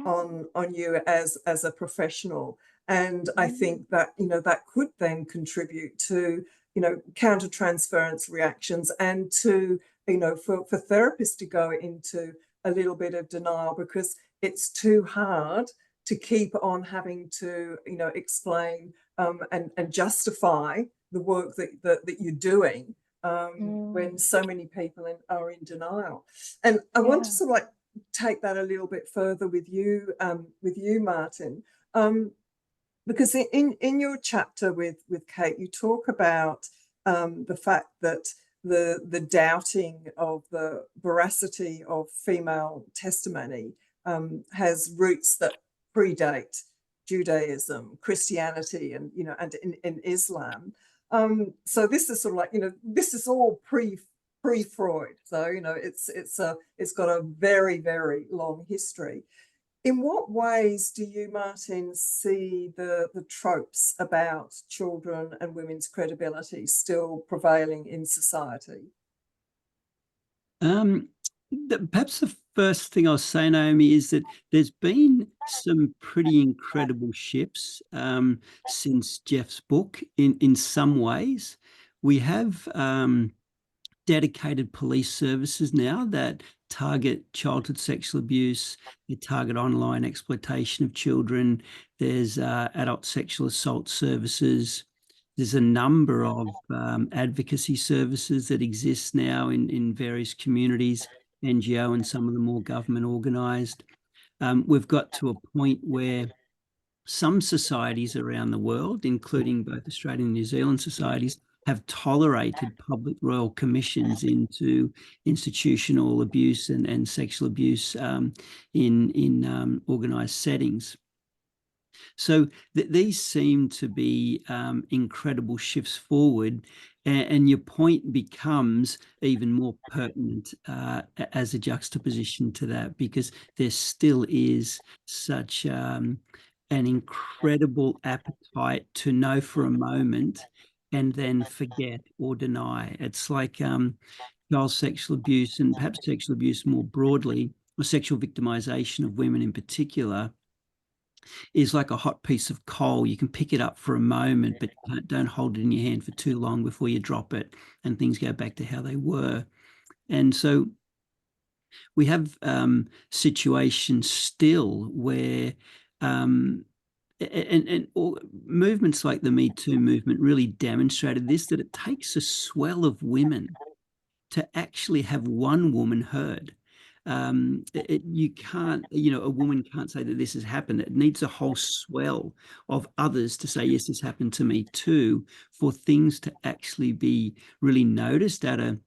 S1: on you as a professional. And I think that, you know, that could then contribute to, you know, counter-transference reactions, and to, you know, for therapists to go into a little bit of denial, because it's too hard to keep on having to, you know, explain and justify the work that you're doing when so many people are in denial. And I want to sort of, like, take that a little bit further with you, Martin, because in your chapter with Kate, you talk about the fact that the doubting of the veracity of female testimony has roots that predate Judaism, Christianity, and, you know, and in Islam. So this is sort of like, you know, this is all pre-Freud. So, you know, it's got a very, very long history. In what ways do you, Martin, see the tropes about children and women's credibility still prevailing in society?
S4: Perhaps the first thing I'll say, Naomi, is that there's been some pretty incredible shifts since Jeff's book. In some ways, we have dedicated police services now that target childhood sexual abuse. They target online exploitation of children. There's adult sexual assault services. There's a number of advocacy services that exist now in various communities, NGO and some of them more government organised. We've got to a point where some societies around the world, including both Australian and New Zealand societies, have tolerated public royal commissions into institutional abuse and sexual abuse in organised settings. So these seem to be incredible shifts forward, and your point becomes even more pertinent as a juxtaposition to that, because there still is such an incredible appetite to know for a moment and then forget or deny. It's like child sexual abuse, and perhaps sexual abuse more broadly, or sexual victimization of women in particular, is like a hot piece of coal. You can pick it up for a moment, but don't hold it in your hand for too long before you drop it and things go back to how they were. And so we have situations still where and movements like the Me Too movement really demonstrated this, that it takes a swell of women to actually have one woman heard. You can't, you know, a woman can't say that this has happened. It needs a whole swell of others to say, yes, this happened to me too, for things to actually be really noticed at a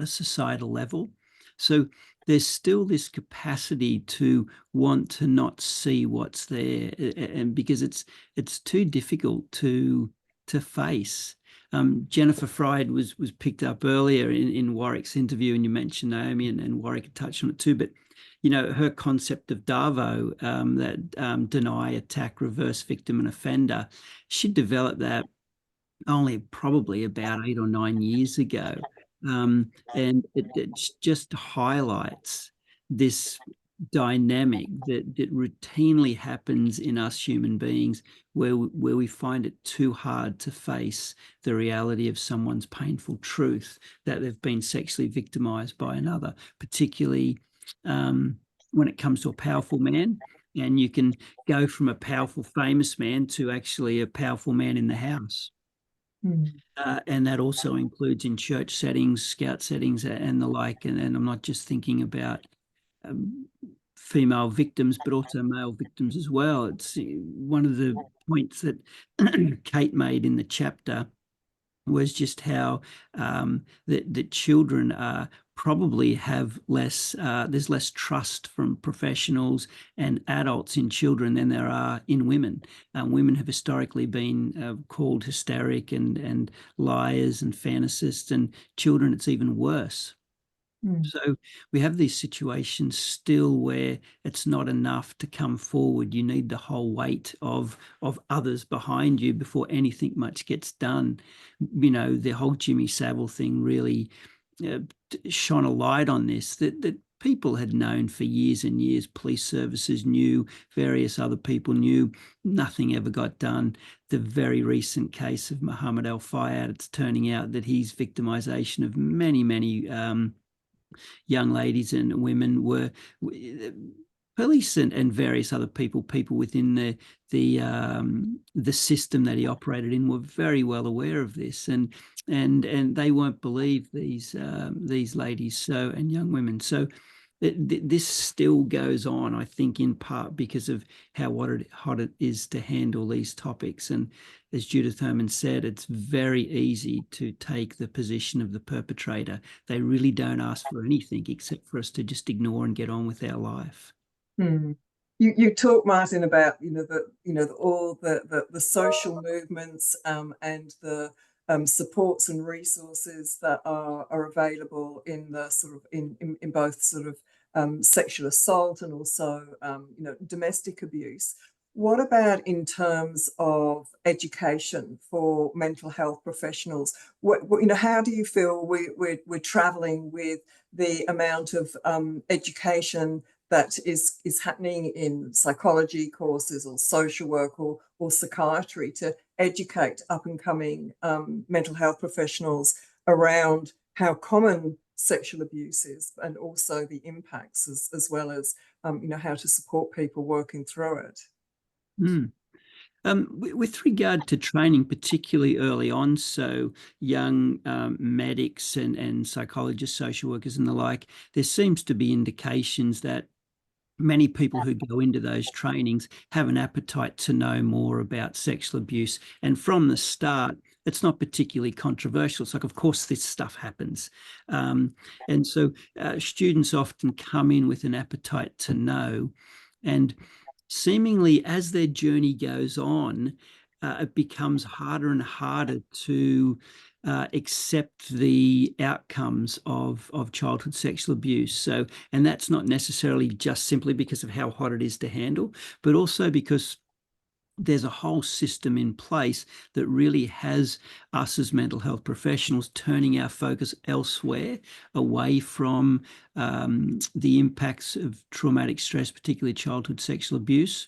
S4: societal level. So there's still this capacity to want to not see what's there, and because it's too difficult to to face. Jennifer Freud was picked up earlier in Warwick's interview, and you mentioned Naomi, and Warwick touched on it too. But you know, her concept of DAVO, that deny, attack, reverse, victim, and offender, she developed that only probably about 8 or 9 years ago, and it just highlights this dynamic that routinely happens in us human beings, where we find it too hard to face the reality of someone's painful truth that they've been sexually victimized by another, particularly when it comes to a powerful man. And you can go from a powerful, famous man to actually a powerful man in the house. And that also includes in church settings, scout settings, and the like. And I'm not just thinking about female victims, but also male victims as well. It's one of the points that Kate made in the chapter was just how that children probably have less, there's less trust from professionals and adults in children than there are in women. Women have historically been called hysteric and liars and fantasists, and children it's even worse. So we have these situations still where it's not enough to come forward. You need the whole weight of others behind you before anything much gets done. You know, the whole Jimmy Savile thing really shone a light on this, that people had known for years and years. Police services knew, various other people knew, nothing ever got done. The very recent case of Muhammad al-Fayed, it's turning out that his victimization of many young ladies and women were police and various other people within the system that he operated in were very well aware of this, and they won't believe these ladies and young women. So this still goes on, I think, in part because of how hot it is to handle these topics. And as Judith Herman said, it's very easy to take the position of the perpetrator. They really don't ask for anything except for us to just ignore and get on with our life.
S1: You talk, Martin, about all the social movements and the supports and resources that are available in the sort of in both sort of sexual assault and also domestic abuse. What about in terms of education for mental health professionals? How do you feel we're traveling with the amount of education that is happening in psychology courses or social work or psychiatry to educate up and coming mental health professionals around how common sexual abuse is, and also the impacts as well as how to support people working through it?
S4: With regard to training, particularly early on, so young medics and psychologists, social workers and the like, there seems to be indications that many people who go into those trainings have an appetite to know more about sexual abuse. And from the start, it's not particularly controversial. It's like, of course, this stuff happens. And so students often come in with an appetite to know. And seemingly as their journey goes on, it becomes harder and harder to accept the outcomes of childhood sexual abuse. So, and that's not necessarily just simply because of how hot it is to handle, but also because there's a whole system in place that really has us as mental health professionals turning our focus elsewhere, away from the impacts of traumatic stress, particularly childhood sexual abuse.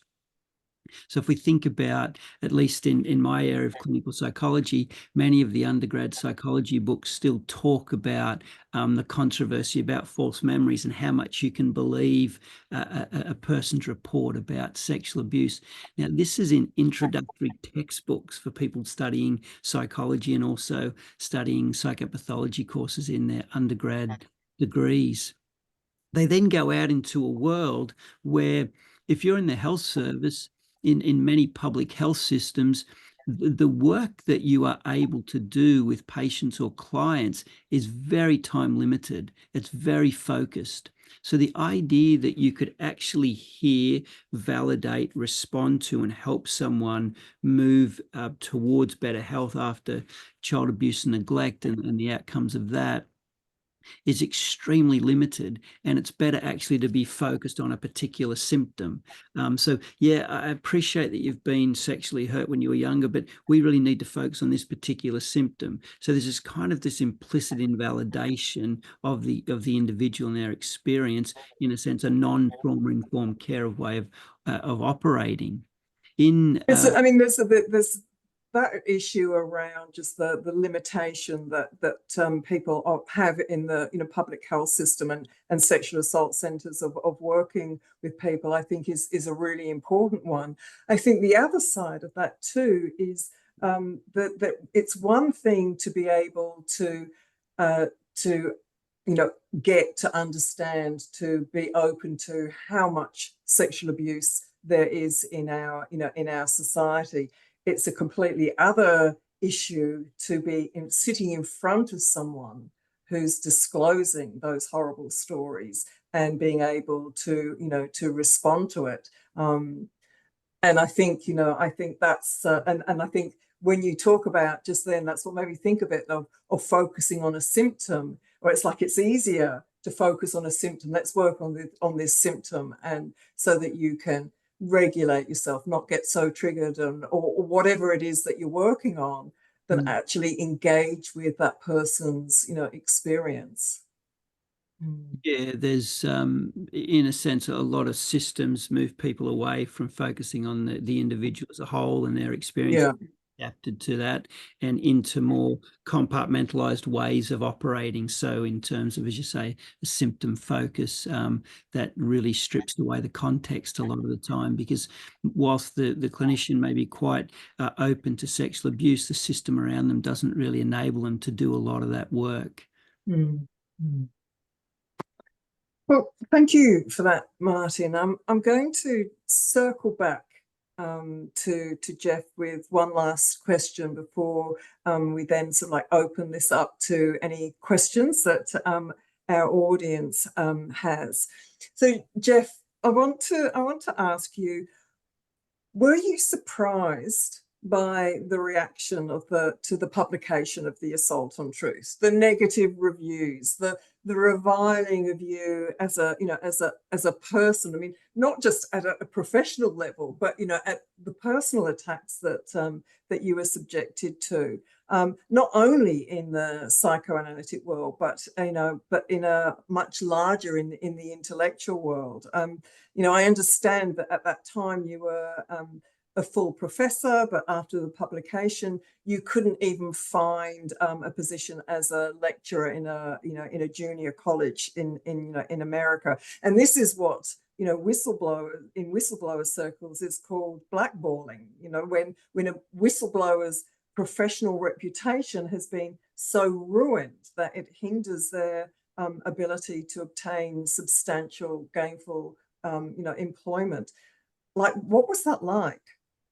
S4: So if we think about, at least in my area of clinical psychology, many of the undergrad psychology books still talk about the controversy about false memories and how much you can believe a person's report about sexual abuse. Now, this is in introductory textbooks for people studying psychology and also studying psychopathology courses in their undergrad degrees. They then go out into a world where, if you're in the health service, in many public health systems, the work that you are able to do with patients or clients is very time limited. It's very focused. So the idea that you could actually hear, validate, respond to, and help someone move towards better health after child abuse and neglect and the outcomes of that is extremely limited, and it's better actually to be focused on a particular symptom. So yeah, I appreciate that you've been sexually hurt when you were younger, but we really need to focus on this particular symptom. So there's this kind of this implicit invalidation of the individual and their experience, in a sense, a non-trauma informed care way of operating.
S1: I mean, there's that issue around just the limitation that people have in the public health system and sexual assault centres of working with people, I think is a really important one. I think the other side of that too is that it's one thing to be able to get to understand, to be open to how much sexual abuse there is in our society. It's a completely other issue to be sitting in front of someone who's disclosing those horrible stories and being able to respond to it. And I think that's and I think when you talk about just then, that's what made me think of it of focusing on a symptom, or it's like it's easier to focus on a symptom. Let's work on this symptom, and so that you can regulate yourself, not get so triggered, or whatever it is that you're working on, than actually engage with that person's experience.
S4: Yeah, there's in a sense a lot of systems move people away from focusing on the individual as a whole and their experience.
S1: Yeah.
S4: Adapted to that and into more compartmentalized ways of operating. So in terms of, as you say, a symptom focus, that really strips away the context a lot of the time, because whilst the clinician may be quite open to sexual abuse, the system around them doesn't really enable them to do a lot of that work.
S1: Well, thank you for that, Martin. I'm going to circle back to Jeff with one last question before we then sort of like open this up to any questions that our audience has. So Jeff, I want to ask you, were you surprised by the reaction to the publication of The Assault on Truth, the negative reviews, the reviling of you as a person? I mean, not just at a professional level, but at the personal attacks that you were subjected to, not only in the psychoanalytic world, but in a much larger in the intellectual world. I understand that at that time you were a full professor, but after the publication, you couldn't even find a position as a lecturer in a junior college in America. And this is what whistleblower circles is called blackballing. When a whistleblower's professional reputation has been so ruined that it hinders their ability to obtain substantial, gainful, employment. Like, what was that like?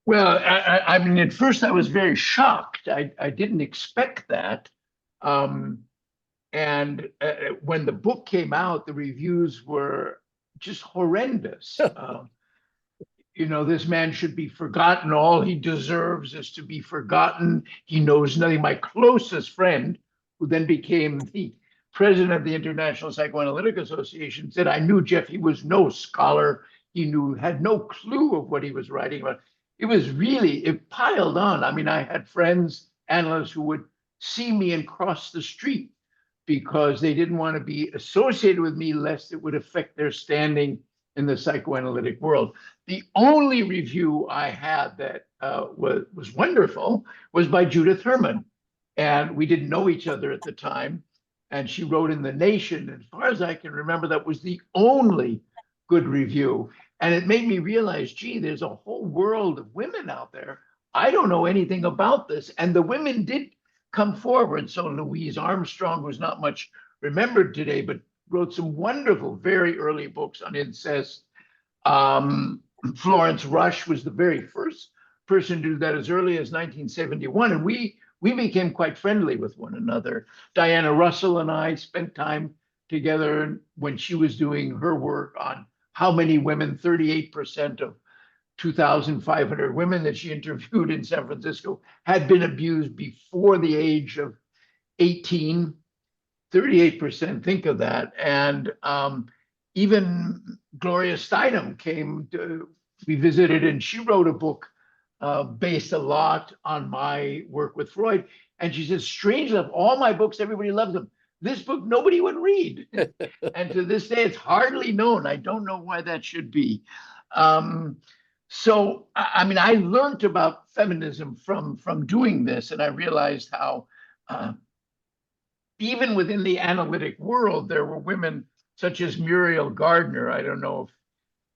S2: Well, I mean, at first I was very shocked. I didn't expect that. And when the book came out, the reviews were just horrendous. This man should be forgotten. All he deserves is to be forgotten. He knows nothing. My closest friend, who then became the president of the International Psychoanalytic Association, said, I knew Jeff, he was no scholar. He had no clue of what he was writing about. It piled on. I mean, I had friends, analysts, who would see me and cross the street because they didn't want to be associated with me lest it would affect their standing in the psychoanalytic world. The only review I had that was wonderful was by Judith Herman. And we didn't know each other at the time. And she wrote in The Nation. And as far as I can remember, that was the only good review. And it made me realize, gee, there's a whole world of women out there. I don't know anything about this. And the women did come forward. So Louise Armstrong, who's not much remembered today, but wrote some wonderful, very early books on incest. Florence Rush was the very first person to do that as early as 1971. And we became quite friendly with one another. Diana Russell and I spent time together when she was doing her work on how many women, 38% of 2,500 women that she interviewed in San Francisco had been abused before the age of 18. 38%, think of that. And even Gloria Steinem came to, we visited, and she wrote a book based a lot on my work with Freud. And she says, strangely enough, all my books, everybody loves them. This book, nobody would read. And to this day, it's hardly known. I don't know why that should be. So, I mean, I learned about feminism from doing this, and I realized how even within the analytic world, there were women such as Muriel Gardner. I don't know if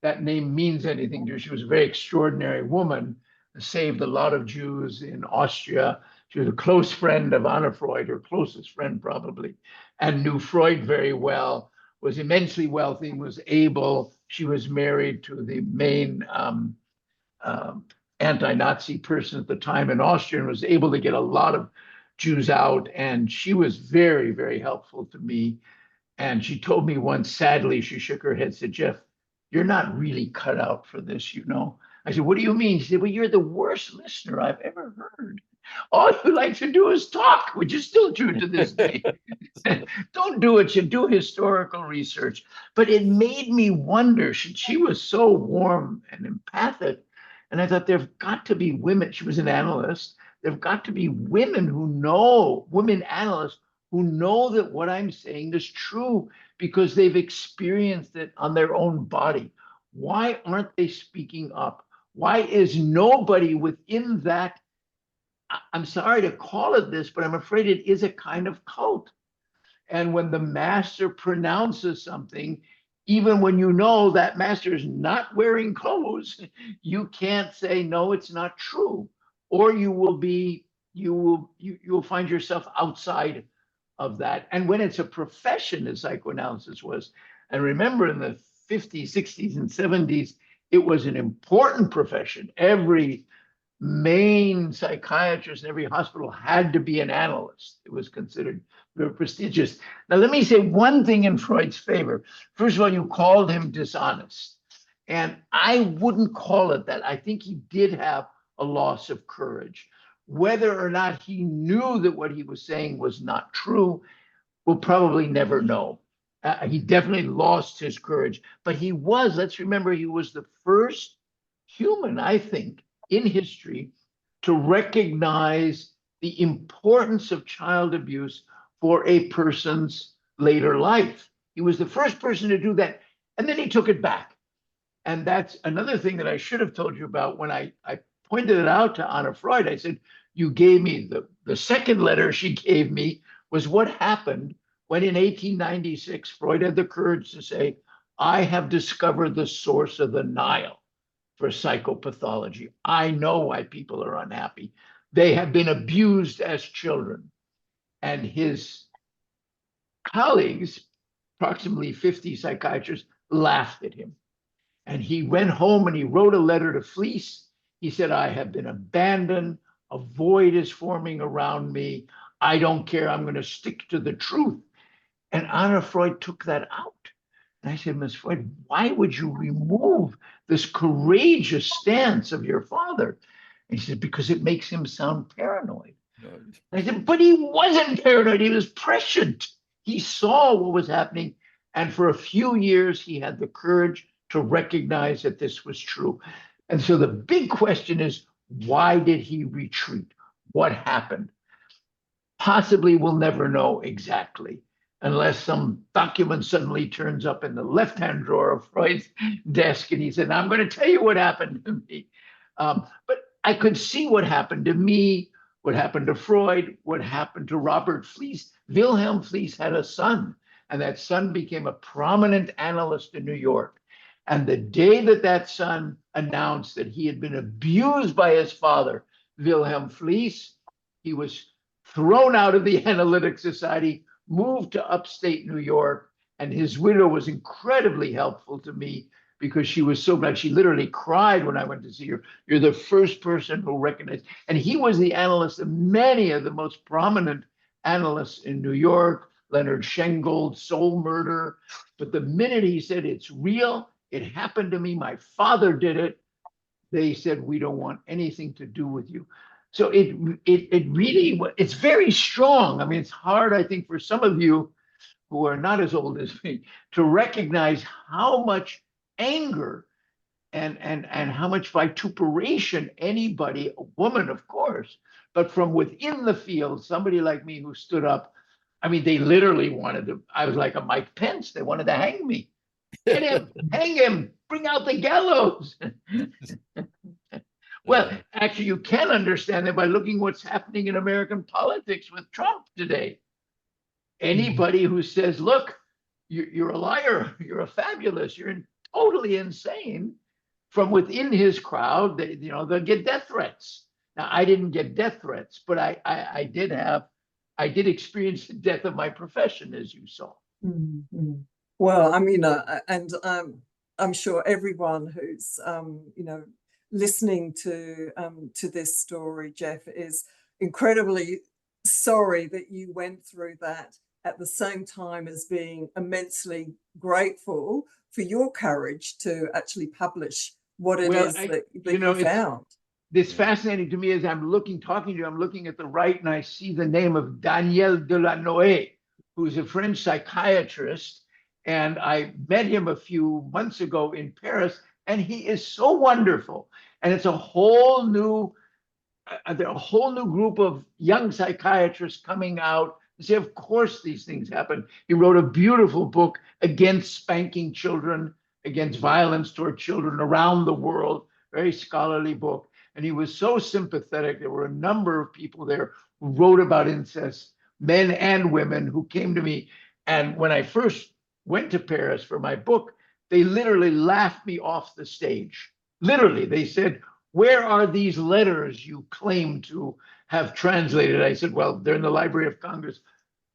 S2: that name means anything to you. She was a very extraordinary woman, saved a lot of Jews in Austria. She was a close friend of Anna Freud, her closest friend probably, and knew Freud very well, was immensely wealthy, was able. She was married to the main anti-Nazi person at the time in Austria, and was able to get a lot of Jews out. And she was very, very helpful to me. And she told me once, sadly, she shook her head, said, Jeff, you're not really cut out for this, you know. I said, what do you mean? She said, well, you're the worst listener I've ever heard. All you like to do is talk, which is still true to this day. Don't do it. You do historical research. But it made me wonder, she was so warm and empathic. And I thought, there've got to be women. She was an analyst. There've got to be women who know, women analysts who know that what I'm saying is true because they've experienced it on their own body. Why aren't they speaking up? Why is nobody within that? I'm sorry to call it this, but I'm afraid it is a kind of cult. And when the master pronounces something, even when you know that master is not wearing clothes, you can't say, no, it's not true. Or you will find yourself outside of that. And when it's a profession, as psychoanalysis was, and remember in the 50s, 60s, and 70s, it was an important profession. Every main psychiatrist in every hospital had to be an analyst. It was considered very prestigious. Now, let me say one thing in Freud's favor. First of all, you called him dishonest. And I wouldn't call it that. I think he did have a loss of courage. Whether or not he knew that what he was saying was not true, we'll probably never know. He definitely lost his courage, but he was, let's remember, he was the first human, I think, in history to recognize the importance of child abuse for a person's later life. He was the first person to do that, and then he took it back. And that's another thing that I should have told you about when I pointed it out to Anna Freud. I said, you gave me the second letter she gave me was what happened when in 1896, Freud had the courage to say, I have discovered the source of the Nile for psychopathology. I know why people are unhappy. They have been abused as children. And his colleagues, approximately 50 psychiatrists, laughed at him. And he went home and he wrote a letter to Fliess. He said, I have been abandoned. A void is forming around me. I don't care. I'm going to stick to the truth. And Anna Freud took that out. And I said, Miss Freud, why would you remove this courageous stance of your father? And he said, because it makes him sound paranoid. And I said, but he wasn't paranoid. He was prescient. He saw what was happening. And for a few years, he had the courage to recognize that this was true. And so the big question is, why did he retreat? What happened? Possibly we'll never know exactly, unless some document suddenly turns up in the left-hand drawer of Freud's desk and he said, I'm going to tell you what happened to me. But I could see what happened to me, what happened to Freud, what happened to Robert Fliess. Wilhelm Fliess had a son, and that son became a prominent analyst in New York. And the day that that son announced that he had been abused by his father, Wilhelm Fliess, he was thrown out of the Analytic Society, moved to upstate New York, and his widow was incredibly helpful to me because she was so glad. She literally cried when I went to see her. You're the first person who recognized. And he was the analyst of many of the most prominent analysts in New York, Leonard Shengold, soul murder. But the minute he said, it's real, it happened to me, my father did it, they said, we don't want anything to do with you. So it really, it's very strong. I mean, it's hard, I think, for some of you who are not as old as me to recognize how much anger and how much vituperation anybody, a woman, of course, but from within the field, somebody like me who stood up, I mean, they literally wanted to, I was like a Mike Pence, they wanted to hang me. Get him, hang him, bring out the gallows. Well, actually, you can understand that by looking what's happening in American politics with Trump today. Anybody who says, look, you're a liar, you're a fabulous, you're totally insane, from within his crowd, they'll get death threats. Now, I didn't get death threats, but I did experience the death of my profession, as you saw.
S1: Mm-hmm. Well, I mean, and I'm sure everyone who's, listening to this story, Jeff, is incredibly sorry that you went through that, at the same time as being immensely grateful for your courage to actually publish what it is that you found.
S2: It's fascinating to me as I'm talking to you, I'm looking at the right and I see the name of Daniel Delanoë, who's a French psychiatrist. And I met him a few months ago in Paris, and he is so wonderful. And it's a whole new group of young psychiatrists coming out and say, of course, these things happen. He wrote a beautiful book against spanking children, against violence toward children around the world, very scholarly book. And he was so sympathetic. There were a number of people there who wrote about incest, men and women, who came to me. And when I first went to Paris for my book, they literally laughed me off the stage. Literally, they said, where are these letters you claim to have translated? I said, well, they're in the Library of Congress.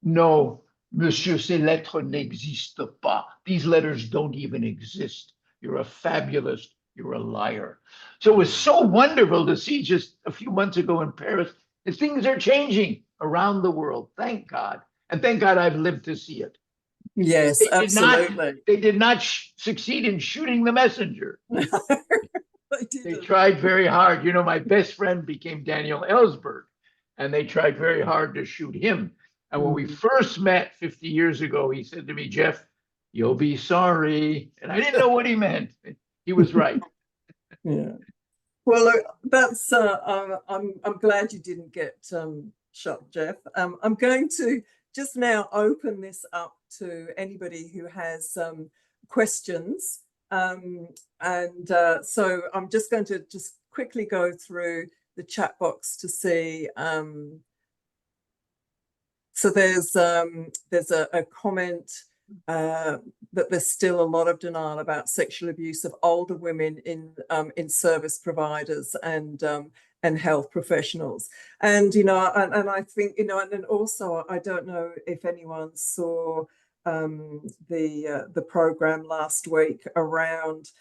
S2: No, monsieur, ces lettres n'existent pas. These letters don't even exist. You're a fabulist, you're a liar. So it was so wonderful to see just a few months ago in Paris, and things are changing around the world, thank God. And thank God I've lived to see it.
S1: Yes, absolutely.
S2: They did not succeed in shooting the messenger. They tried very hard. You know, my best friend became Daniel Ellsberg, and they tried very hard to shoot him. And when we first met 50 years ago, he said to me, Jeff, you'll be sorry. And I didn't know what he meant. He was right.
S1: Yeah. Well, look, that's, I'm glad you didn't get shot, Jeff. I'm going to just now open this up to anybody who has questions. So I'm just going to quickly go through the chat box to see. So there's a comment that there's still a lot of denial about sexual abuse of older women in service providers and health professionals. And and I think and also I don't know if anyone saw the program last week around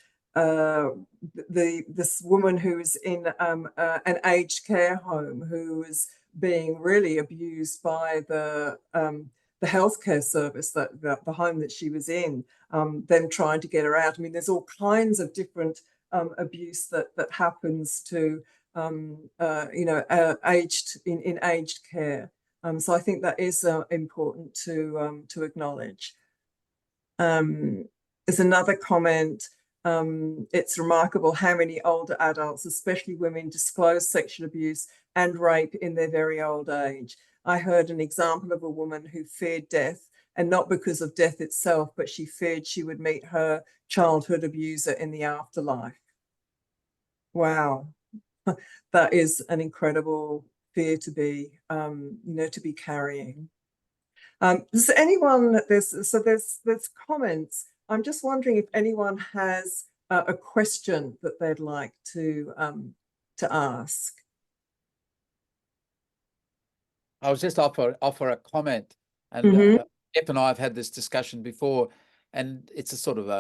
S1: this woman who was in an aged care home who was being really abused by the healthcare service, that the home that she was in, them trying to get her out. I mean, there's all kinds of different abuse that happens to aged in aged care. So I think that is important to acknowledge. There's another comment. It's remarkable how many older adults, especially women, disclose sexual abuse and rape in their very old age. I heard an example of a woman who feared death, and not because of death itself, but she feared she would meet her childhood abuser in the afterlife. Wow, that is an incredible fear to be, to be carrying. Does anyone? There's comments. I'm just wondering if anyone has a question that they'd like to ask.
S3: I was just offer a comment, and Jeff and I have had this discussion before, and it's a sort of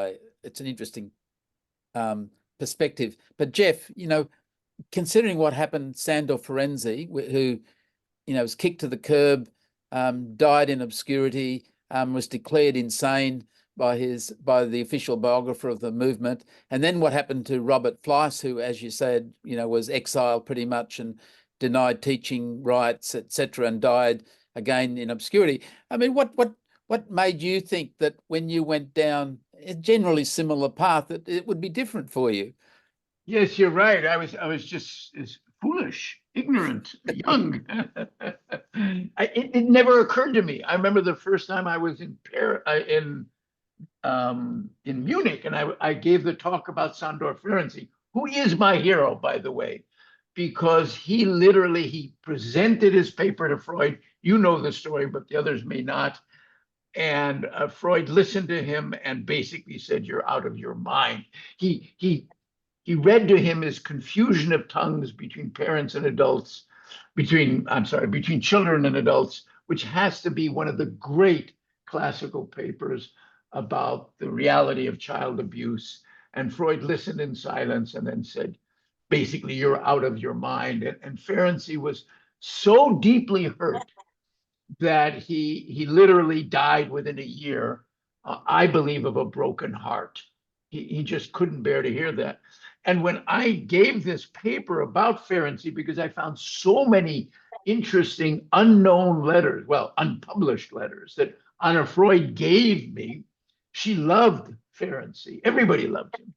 S3: it's an interesting perspective. But Jeff, considering what happened, Sandor Ferenczi, who was kicked to the curb, died in obscurity, was declared insane by the official biographer of the movement. And then what happened to Robert Fleiss, who, as you said, was exiled pretty much and denied teaching rights, etc., and died again in obscurity. I mean, what made you think that when you went down a generally similar path that it would be different for you?
S2: Yes, you're right. I was just foolish, ignorant, young. It never occurred to me. I remember the first time I was in Munich, and I gave the talk about Sándor Ferenczi, who is my hero, by the way, because he presented his paper to Freud. You know the story, but the others may not. And Freud listened to him and basically said, "You're out of your mind." He read to him his confusion of tongues between parents and adults, between children and adults, which has to be one of the great classical papers about the reality of child abuse. And Freud listened in silence and then said, basically, "You're out of your mind." And Ferenczi was so deeply hurt that he literally died within a year, I believe, of a broken heart. He just couldn't bear to hear that. And when I gave this paper about Ferenczi, because I found so many interesting unknown letters, well, unpublished letters that Anna Freud gave me, she loved Ferenczi. Everybody loved him,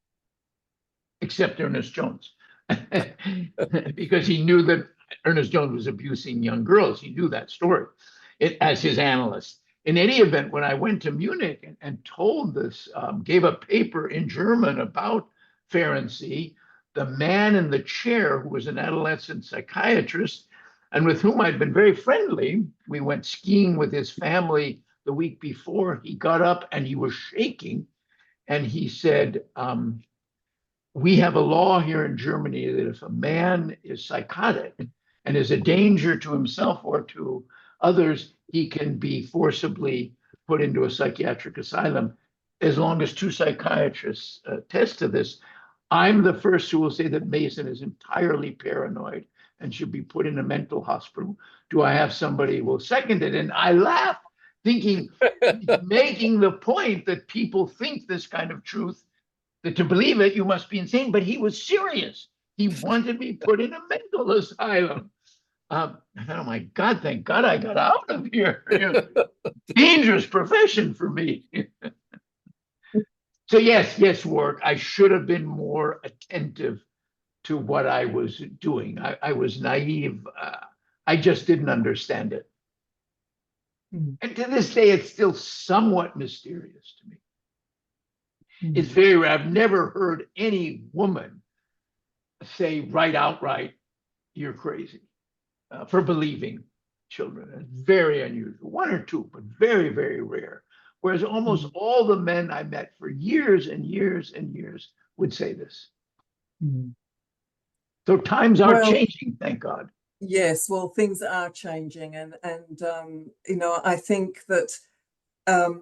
S2: except Ernest Jones, because he knew that Ernest Jones was abusing young girls. He knew that story as his analyst. In any event, when I went to Munich and told this, gave a paper in German about Ferenczi, the man in the chair, who was an adolescent psychiatrist and with whom I'd been very friendly, we went skiing with his family the week before, he got up and he was shaking and he said, "We have a law here in Germany that if a man is psychotic and is a danger to himself or to others, he can be forcibly put into a psychiatric asylum as long as 2 psychiatrists attest to this. I'm the first who will say that Masson is entirely paranoid and should be put in a mental hospital. Do I have somebody who will second it?" And I laughed, thinking, making the point that people think this kind of truth, that to believe it, you must be insane. But he was serious. He wanted me put in a mental asylum. I thought, oh my God, thank God I got out of here. Dangerous profession for me. So yes, Warwick, I should have been more attentive to what I was doing. I was naive. I just didn't understand it. And to this day, it's still somewhat mysterious to me. It's very rare. I've never heard any woman say outright, "You're crazy," for believing children. It's very unusual. 1 or 2, but very, very rare. Whereas almost all the men I met for years and years and years would say this. So times are changing, thank God.
S1: Yes, well, things are changing, and I think that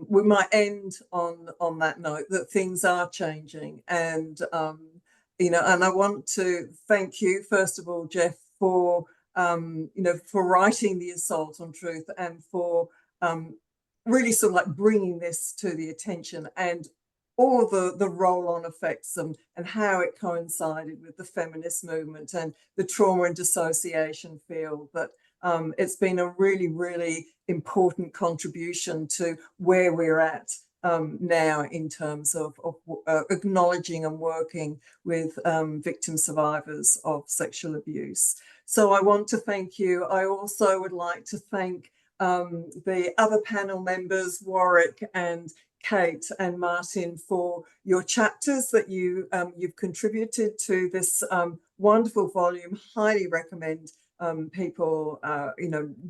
S1: we might end on that note, that things are changing, and and I want to thank you first of all, Jeff, for for writing The Assault on Truth and for really sort of like bringing this to the attention and all the roll-on effects and how it coincided with the feminist movement and the trauma and dissociation field. That it's been a really, really important contribution to where we're at now in terms of acknowledging and working with victim survivors of sexual abuse. So I want to thank you. I also would like to thank the other panel members, Warwick and Kate and Martin, for your chapters that you've contributed to this wonderful volume. Highly recommend people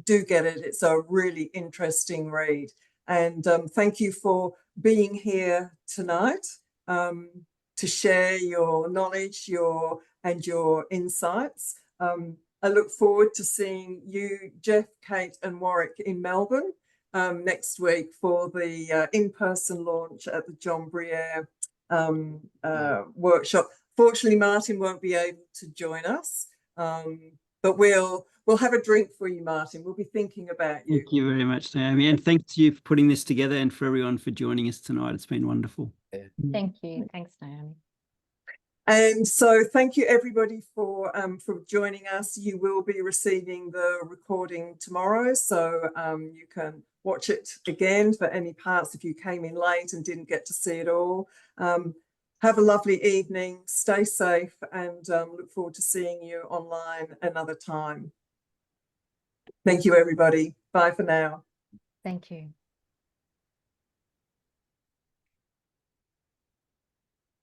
S1: do get it. It's a really interesting read. And thank you for being here tonight to share your knowledge, your insights. I look forward to seeing you, Jeff, Kate and Warwick, in Melbourne next week for the in-person launch at the John Briere workshop. Fortunately, Martin won't be able to join us, but we'll we'll have a drink for you, Martin. We'll be thinking about you.
S4: Thank you very much, Naomi. And thanks to you for putting this together and for everyone for joining us tonight. It's been wonderful.
S5: Thank you. Thanks, Naomi.
S1: And so thank you everybody for joining us. You will be receiving the recording tomorrow, so you can watch it again for any parts if you came in late and didn't get to see it all. Have a lovely evening, stay safe, and look forward to seeing you online another time. Thank you, everybody. Bye for now.
S5: Thank you.